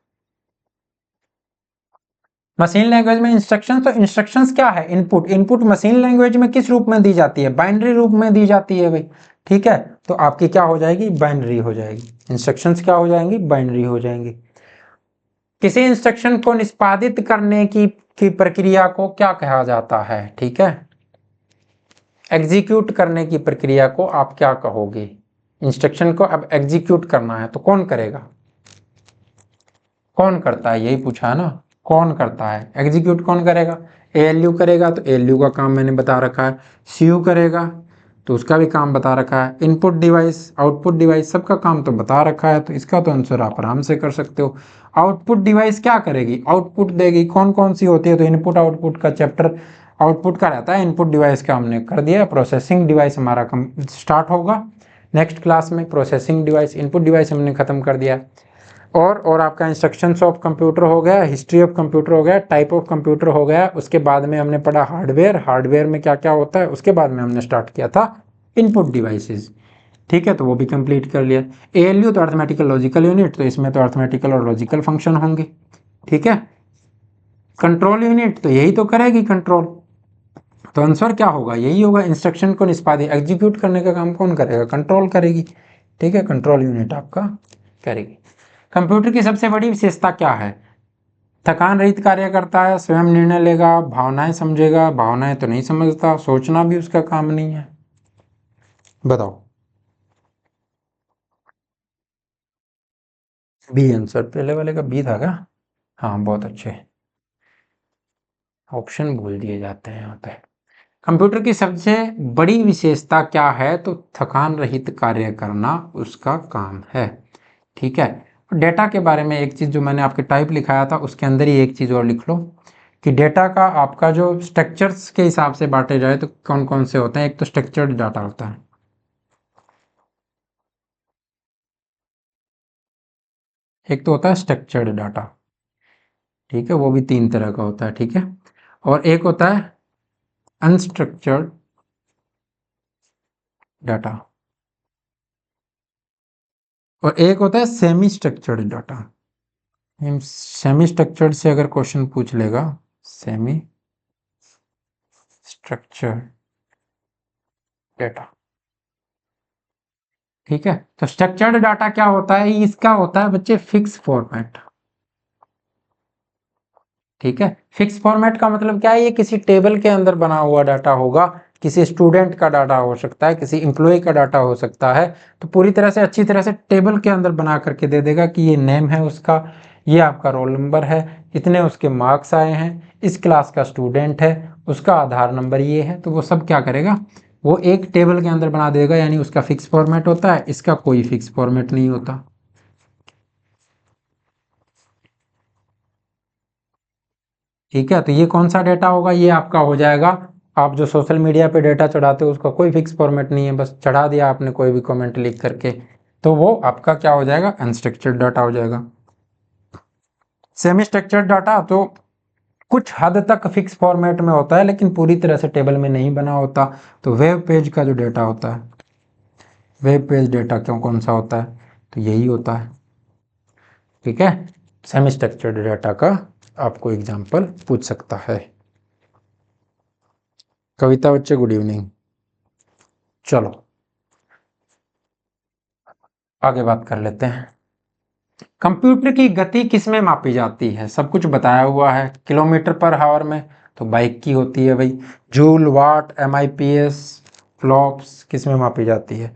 मशीन लैंग्वेज में इंस्ट्रक्शंस, तो इंस्ट्रक्शंस क्या है, इनपुट। इनपुट मशीन लैंग्वेज में किस रूप में दी जाती है, बाइनरी रूप में दी जाती है भाई। ठीक है, तो आपकी क्या हो जाएगी, बाइनरी हो जाएगी। इंस्ट्रक्शंस क्या हो जाएंगी, बाइनरी हो जाएंगी। किसी इंस्ट्रक्शन को निष्पादित करने की प्रक्रिया को क्या कहा जाता है, ठीक है, एग्जीक्यूट करने की प्रक्रिया को आप क्या कहोगे। इंस्ट्रक्शन को अब एग्जीक्यूट करना है तो कौन करेगा, कौन करता है, यही पूछा है ना, कौन करता है, एग्जीक्यूट कौन करेगा, एएलयू करेगा, तो एएलयू का काम मैंने बता रखा है। सीयू करेगा तो उसका भी काम बता रखा है। इनपुट डिवाइस, आउटपुट डिवाइस, सबका काम तो बता रखा है, तो इसका तो आंसर आप आराम से कर सकते हो। आउटपुट डिवाइस क्या करेगी, आउटपुट देगी, कौन कौन सी होती है, तो इनपुट आउटपुट का चैप्टर आउटपुट का रहता है, इनपुट डिवाइस का हमने कर दिया। प्रोसेसिंग डिवाइस हमारा स्टार्ट होगा नेक्स्ट क्लास में, प्रोसेसिंग डिवाइस, इनपुट डिवाइस हमने खत्म कर दिया। और आपका इंस्ट्रक्शंस ऑफ कंप्यूटर हो गया, हिस्ट्री ऑफ कंप्यूटर हो गया, टाइप ऑफ कंप्यूटर हो गया। उसके बाद में हमने पढ़ा हार्डवेयर, हार्डवेयर में क्या क्या होता है, उसके बाद में हमने स्टार्ट किया था इनपुट डिवाइसेस। ठीक है, तो वो भी कंप्लीट कर लिया। एएलयू तो अर्थमेटिकल लॉजिकल यूनिट, तो इसमें तो अर्थमेटिकल और लॉजिकल फंक्शन होंगे। ठीक है, कंट्रोल यूनिट तो यही तो करेगी कंट्रोल, तो आंसर क्या होगा, यही होगा। इंस्ट्रक्शन को निष्पादित एग्जीक्यूट करने का काम कौन करेगा, कंट्रोल करेगी। ठीक है, कंट्रोल यूनिट आपका करेगी। कंप्यूटर की सबसे बड़ी विशेषता क्या है, थकान रहित कार्य करता है, स्वयं निर्णय लेगा, भावनाएं समझेगा, भावनाएं तो नहीं समझता, सोचना भी उसका काम नहीं है, बताओ। बी आंसर, पहले वाले का बी था क्या, हाँ बहुत अच्छे, ऑप्शन भूल दिए जाते हैं यहाँ पे। कंप्यूटर की सबसे बड़ी विशेषता क्या है? तो थकान रहित कार्य करना उसका काम है। ठीक है। डेटा के बारे में एक चीज जो मैंने आपके टाइप लिखाया था उसके अंदर ही एक चीज और लिख लो कि डेटा का आपका जो स्ट्रक्चर्स के हिसाब से बांटे जाए तो कौन कौन से होते हैं। एक तो स्ट्रक्चर्ड डाटा होता है, एक तो होता है स्ट्रक्चर्ड डाटा। ठीक है, वो भी 3 तरह का होता है। ठीक है, और एक होता है अनस्ट्रक्चर्ड डाटा, और एक होता है semi structured data. Semi structured से अगर क्वेश्चन पूछ लेगा, सेमी स्ट्रक्चर्ड डाटा। ठीक है, तो स्ट्रक्चर्ड डाटा क्या होता है? इसका होता है बच्चे फिक्स फॉर्मेट। ठीक है, फिक्स फॉर्मेट का मतलब क्या है? ये किसी टेबल के अंदर बना हुआ डाटा होगा, किसी स्टूडेंट का डाटा हो सकता है, किसी एम्प्लॉय का डाटा हो सकता है। तो पूरी तरह से अच्छी तरह से टेबल के अंदर बना करके दे देगा कि ये नेम है उसका, ये आपका रोल नंबर है, इतने उसके मार्क्स आए हैं, इस क्लास का स्टूडेंट है, उसका आधार नंबर ये है। तो वो सब क्या करेगा? वो एक टेबल के अंदर बना देगा, यानी उसका फिक्स फॉर्मेट होता है, इसका कोई फिक्स फॉर्मेट नहीं होता। ठीक है, तो ये कौन सा डेटा होगा? ये आपका हो जाएगा, आप जो सोशल मीडिया पे डेटा चढ़ाते हो उसका कोई फिक्स फॉर्मेट नहीं है, बस चढ़ा दिया आपने कोई भी कमेंट लिख करके, तो वो आपका क्या हो जाएगा? अनस्ट्रक्चर्ड डाटा हो जाएगा। सेमी स्ट्रक्चर्ड डाटा तो कुछ हद तक फिक्स फॉर्मेट में होता है, लेकिन पूरी तरह से टेबल में नहीं बना होता। तो वेब पेज का जो डेटा होता है, वेब पेज डेटा क्यों कौन सा होता है? तो यही होता है। ठीक है, सेमी स्ट्रक्चर्ड डाटा का आपको एग्जाम्पल पूछ सकता है। कविता बच्चे गुड इवनिंग। चलो आगे बात कर लेते हैं। कंप्यूटर की गति किस में मापी जाती है? सब कुछ बताया हुआ है, किलोमीटर पर हावर में, तो बाइक की होती है भाई। जूल, वाट, एमआईपीएस, फ्लॉप्स किस में मापी जाती है?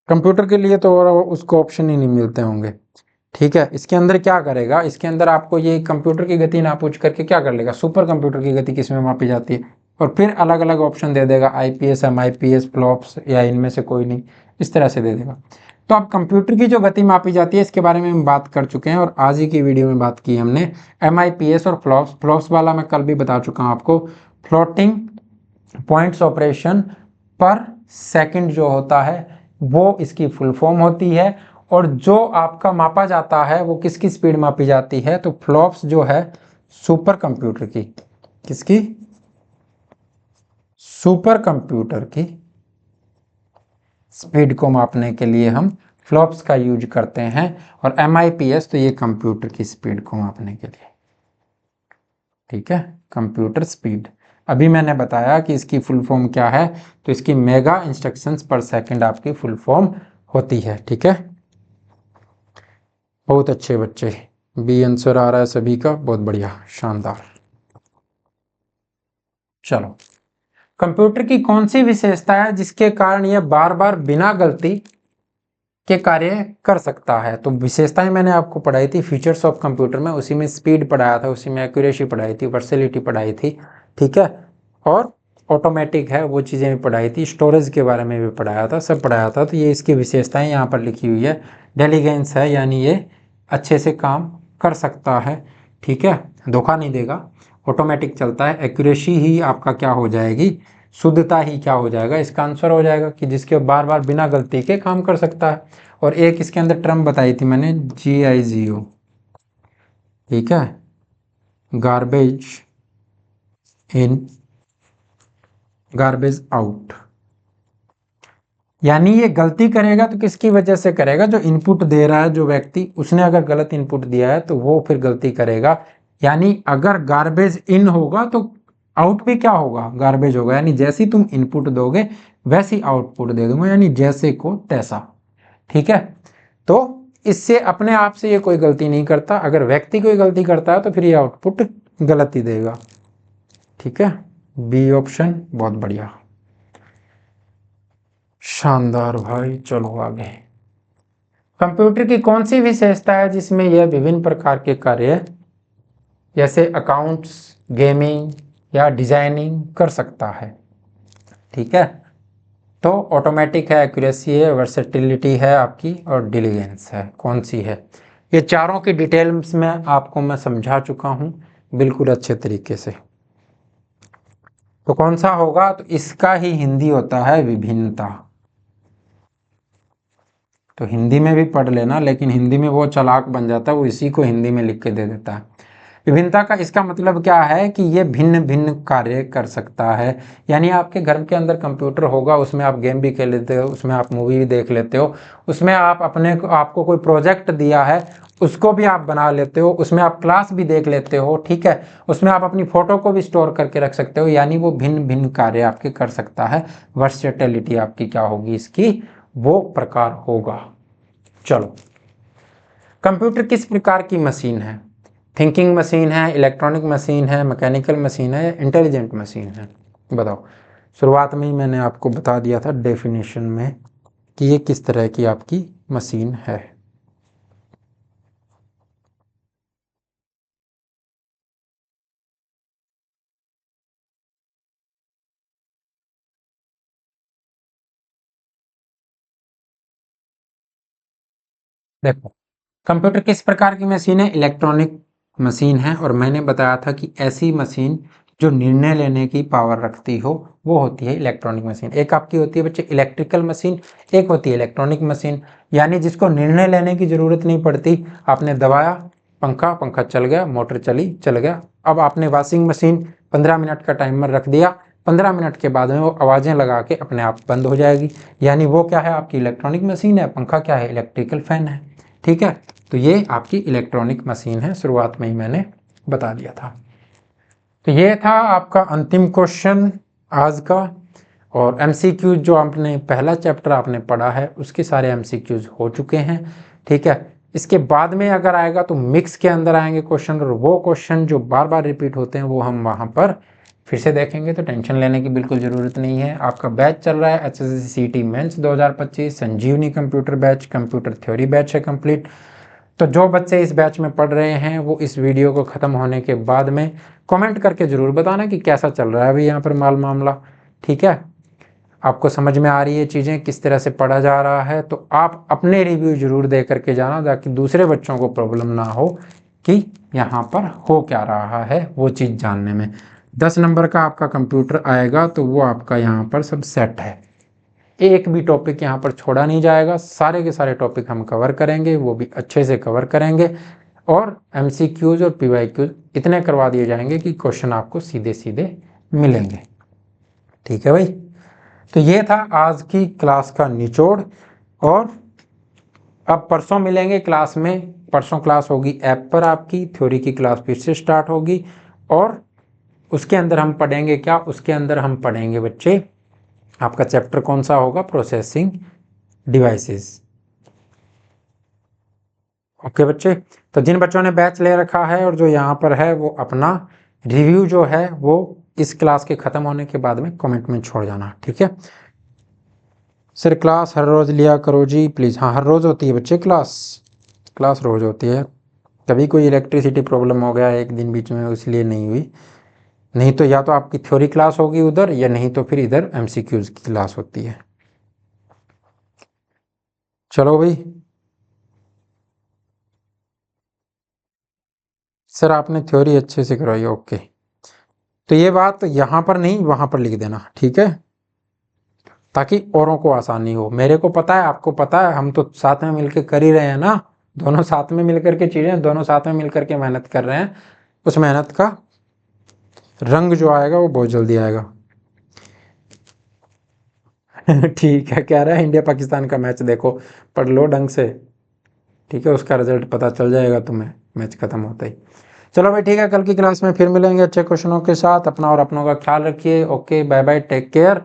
कंप्यूटर के लिए तो और उसको ऑप्शन ही नहीं मिलते होंगे। ठीक है, इसके अंदर क्या करेगा? इसके अंदर आपको ये कंप्यूटर की गति ना पूछ करके क्या कर लेगा? सुपर कंप्यूटर की गति किस में मापी जाती है, और फिर अलग अलग ऑप्शन दे देगा, आईपीएस, एमआईपीएस, फ्लॉप्स, या इनमें से कोई नहीं, इस तरह से दे देगा। तो अब कंप्यूटर की जो गति मापी जाती है इसके बारे में हम बात कर चुके हैं, और आज ही की वीडियो में बात की हमने एमआईपीएस और फ्लॉप्स। फ्लॉप्स वाला मैं कल भी बता चुका हूँ आपको, फ्लोटिंग पॉइंट्स ऑपरेशन पर सेकंड जो होता है वो इसकी फुल फॉर्म होती है। और जो आपका मापा जाता है वो किसकी स्पीड मापी जाती है? तो फ्लॉप्स जो है सुपर कंप्यूटर की, किसकी? सुपर कंप्यूटर की स्पीड को मापने के लिए हम फ्लॉप्स का यूज करते हैं, और एमआईपीएस तो ये कंप्यूटर की स्पीड को मापने के लिए। ठीक है, कंप्यूटर स्पीड। अभी मैंने बताया कि इसकी फुल फॉर्म क्या है, तो इसकी मेगा इंस्ट्रक्शंस पर सेकंड आपकी फुल फॉर्म होती है। ठीक है, बहुत अच्छे बच्चे, बी आंसर आ रहा है सभी का, बहुत बढ़िया, शानदार। चलो, कंप्यूटर की कौन सी विशेषता है जिसके कारण यह बार बार बिना गलती के कार्य कर सकता है? तो विशेषताएं मैंने आपको पढ़ाई थी फीचर्स ऑफ कंप्यूटर में, उसी में स्पीड पढ़ाया था, उसी में एक्यूरेसी पढ़ाई थी, वर्सेलिटी पढ़ाई थी। ठीक है, और ऑटोमेटिक है वो चीज़ें भी पढ़ाई थी, स्टोरेज के बारे में भी पढ़ाया था, सब पढ़ाया था। तो ये इसकी विशेषताएं यहाँ पर लिखी हुई है। डेलीगेंस है, यानी ये अच्छे से काम कर सकता है। ठीक है, धोखा नहीं देगा, ऑटोमेटिक चलता है। एक्यूरेसी ही आपका क्या हो जाएगी? शुद्धता ही क्या हो जाएगा? इसका आंसर हो जाएगा कि जिसके बार बार बिना गलती के काम कर सकता है। और एक इसके अंदर टर्म बताई थी मैंने, GIGO। ठीक है, गार्बेज इन गार्बेज आउट, यानी ये गलती करेगा तो किसकी वजह से करेगा? जो इनपुट दे रहा है जो व्यक्ति, उसने अगर गलत इनपुट दिया है तो वो फिर गलती करेगा। यानी अगर गार्बेज इन होगा तो आउट भी क्या होगा? गार्बेज होगा। यानी जैसी तुम इनपुट दोगे वैसी आउटपुट दे दूंगा, यानी जैसे को तैसा। ठीक है, तो इससे अपने आप से ये कोई गलती नहीं करता, अगर व्यक्ति कोई गलती करता है तो फिर ये आउटपुट गलत ही देगा। ठीक है, बी ऑप्शन, बहुत बढ़िया, शानदार भाई। चलो आगे। कंप्यूटर की कौन सी विशेषता है जिसमें यह विभिन्न प्रकार के कार्य जैसे अकाउंट्स, गेमिंग या डिजाइनिंग कर सकता है। ठीक है, तो ऑटोमेटिक है, एक्यूरेसी है, वर्सेटिलिटी है आपकी, और डिलीजेंस है। कौन सी है? ये चारों की डिटेल्स में आपको मैं समझा चुका हूं बिल्कुल अच्छे तरीके से। तो कौन सा होगा? तो इसका ही हिंदी होता है विभिन्नता। तो हिंदी में भी पढ़ लेना, लेकिन हिंदी में वो चालाक बन जाता है, वो इसी को हिंदी में लिख के दे देता है। विभिन्नता का इसका मतलब क्या है कि ये भिन्न भिन्न कार्य कर सकता है। यानी आपके घर के अंदर कंप्यूटर होगा, उसमें आप गेम भी खेल लेते हो, उसमें आप मूवी भी देख लेते हो, उसमें आप आपको कोई प्रोजेक्ट दिया है उसको भी आप बना लेते हो, उसमें आप क्लास भी देख लेते हो। ठीक है, उसमें आप अपनी फोटो को भी स्टोर करके रख सकते हो। यानी वो भिन्न भिन्न कार्य आपके कर सकता है। वर्सेटिलिटी आपकी क्या होगी इसकी? वो प्रकार होगा। चलो, कंप्यूटर किस प्रकार की मशीन है? थिंकिंग मशीन है, इलेक्ट्रॉनिक मशीन है, मैकेनिकल मशीन है, इंटेलिजेंट मशीन है? बताओ। शुरुआत में ही मैंने आपको बता दिया था डेफिनेशन में कि ये किस तरह की आपकी मशीन है। देखो, कंप्यूटर किस प्रकार की मशीन है? इलेक्ट्रॉनिक मशीन है। और मैंने बताया था कि ऐसी मशीन जो निर्णय लेने की पावर रखती हो वो होती है इलेक्ट्रॉनिक मशीन। एक आपकी होती है बच्चे इलेक्ट्रिकल मशीन, एक होती है इलेक्ट्रॉनिक मशीन, यानी जिसको निर्णय लेने की जरूरत नहीं पड़ती। आपने दबाया, पंखा पंखा चल गया, मोटर चली, चल गया। अब आपने वॉशिंग मशीन 15 मिनट का टाइमर रख दिया, 15 मिनट के बाद में वो आवाजें लगा के अपने आप बंद हो जाएगी। यानी वो क्या है? आपकी इलेक्ट्रॉनिक मशीन है। पंखा क्या है? इलेक्ट्रिकल फैन है। ठीक है, तो ये आपकी इलेक्ट्रॉनिक मशीन है, शुरुआत में ही मैंने बता दिया था। तो ये था आपका अंतिम क्वेश्चन आज का। और एमसीक्यूज जो आपने पहला चैप्टर आपने पढ़ा है उसके सारे एमसीक्यूज हो चुके हैं। ठीक है, इसके बाद में अगर आएगा तो मिक्स के अंदर आएंगे क्वेश्चन, और वो क्वेश्चन जो बार बार रिपीट होते हैं वो हम वहां पर फिर से देखेंगे। तो टेंशन लेने की बिल्कुल ज़रूरत नहीं है। आपका बैच चल रहा है HSSC CET mains 2025 Sanjivani computer batch, computer theory batch है कंप्लीट। तो जो बच्चे इस बैच में पढ़ रहे हैं वो इस वीडियो को ख़त्म होने के बाद में कमेंट करके ज़रूर बताना कि कैसा चल रहा है अभी यहाँ पर माल मामला। ठीक है, आपको समझ में आ रही है चीज़ें, किस तरह से पढ़ा जा रहा है? तो आप अपने रिव्यू जरूर दे करके जाना, ताकि दूसरे बच्चों को प्रॉब्लम ना हो कि यहाँ पर हो क्या रहा है वो चीज़ जानने में। 10 नंबर का आपका कंप्यूटर आएगा तो वो आपका यहाँ पर सब सेट है। एक भी टॉपिक यहाँ पर छोड़ा नहीं जाएगा, सारे के सारे टॉपिक हम कवर करेंगे, वो भी अच्छे से कवर करेंगे। और एमसीक्यूज और पीवाईक्यूज इतने करवा दिए जाएंगे कि क्वेश्चन आपको सीधे सीधे मिलेंगे। ठीक है भाई, तो ये था आज की क्लास का निचोड़। और अब परसों मिलेंगे क्लास में। परसों क्लास होगी ऐप पर, आपकी थ्योरी की क्लास फिर से स्टार्ट होगी। और उसके अंदर हम पढ़ेंगे क्या? उसके अंदर हम पढ़ेंगे बच्चे, आपका चैप्टर कौन सा होगा? Processing devices. ओके बच्चे, तो जिन बच्चों ने बैच ले रखा है और जो यहाँ पर है वो अपना रिव्यू जो है वो इस क्लास के ख़त्म होने के बाद में कमेंट में छोड़ जाना। ठीक है सर, क्लास हर रोज़ लिया करो जी प्लीज़। हाँ, हर रोज़ होती है बच्चे क्लास, क्लास रोज़ होती है। कभी कोई इलेक्ट्रिसिटी प्रॉब्लम हो गया एक दिन बीच में, इसलिए नहीं हुई। नहीं तो या तो आपकी थ्योरी क्लास होगी उधर, या नहीं तो फिर इधर एमसीक्यूज की क्लास होती है। चलो भाई, सर आपने थ्योरी अच्छे से करवाई, ओके। तो ये बात यहाँ पर नहीं वहाँ पर लिख देना, ठीक है, ताकि औरों को आसानी हो। मेरे को पता है, आपको पता है, हम तो साथ में मिलकर कर ही रहे हैं ना। दोनों साथ में मिलकर के चीज़ें, दोनों साथ में मिलकर के मेहनत कर रहे हैं। उस मेहनत का रंग जो आएगा वो बहुत जल्दी आएगा। ठीक है, कह रहा है इंडिया पाकिस्तान का मैच देखो, पढ़ लो ढंग से। ठीक है, उसका रिजल्ट पता चल जाएगा तुम्हें मैच खत्म होता ही। चलो भाई ठीक है, कल की क्लास में फिर मिलेंगे अच्छे क्वेश्चनों के साथ। अपना और अपनों का ख्याल रखिए। Okay, bye bye, take care.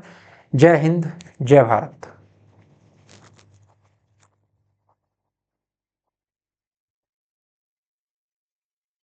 जय हिंद, जय भारत।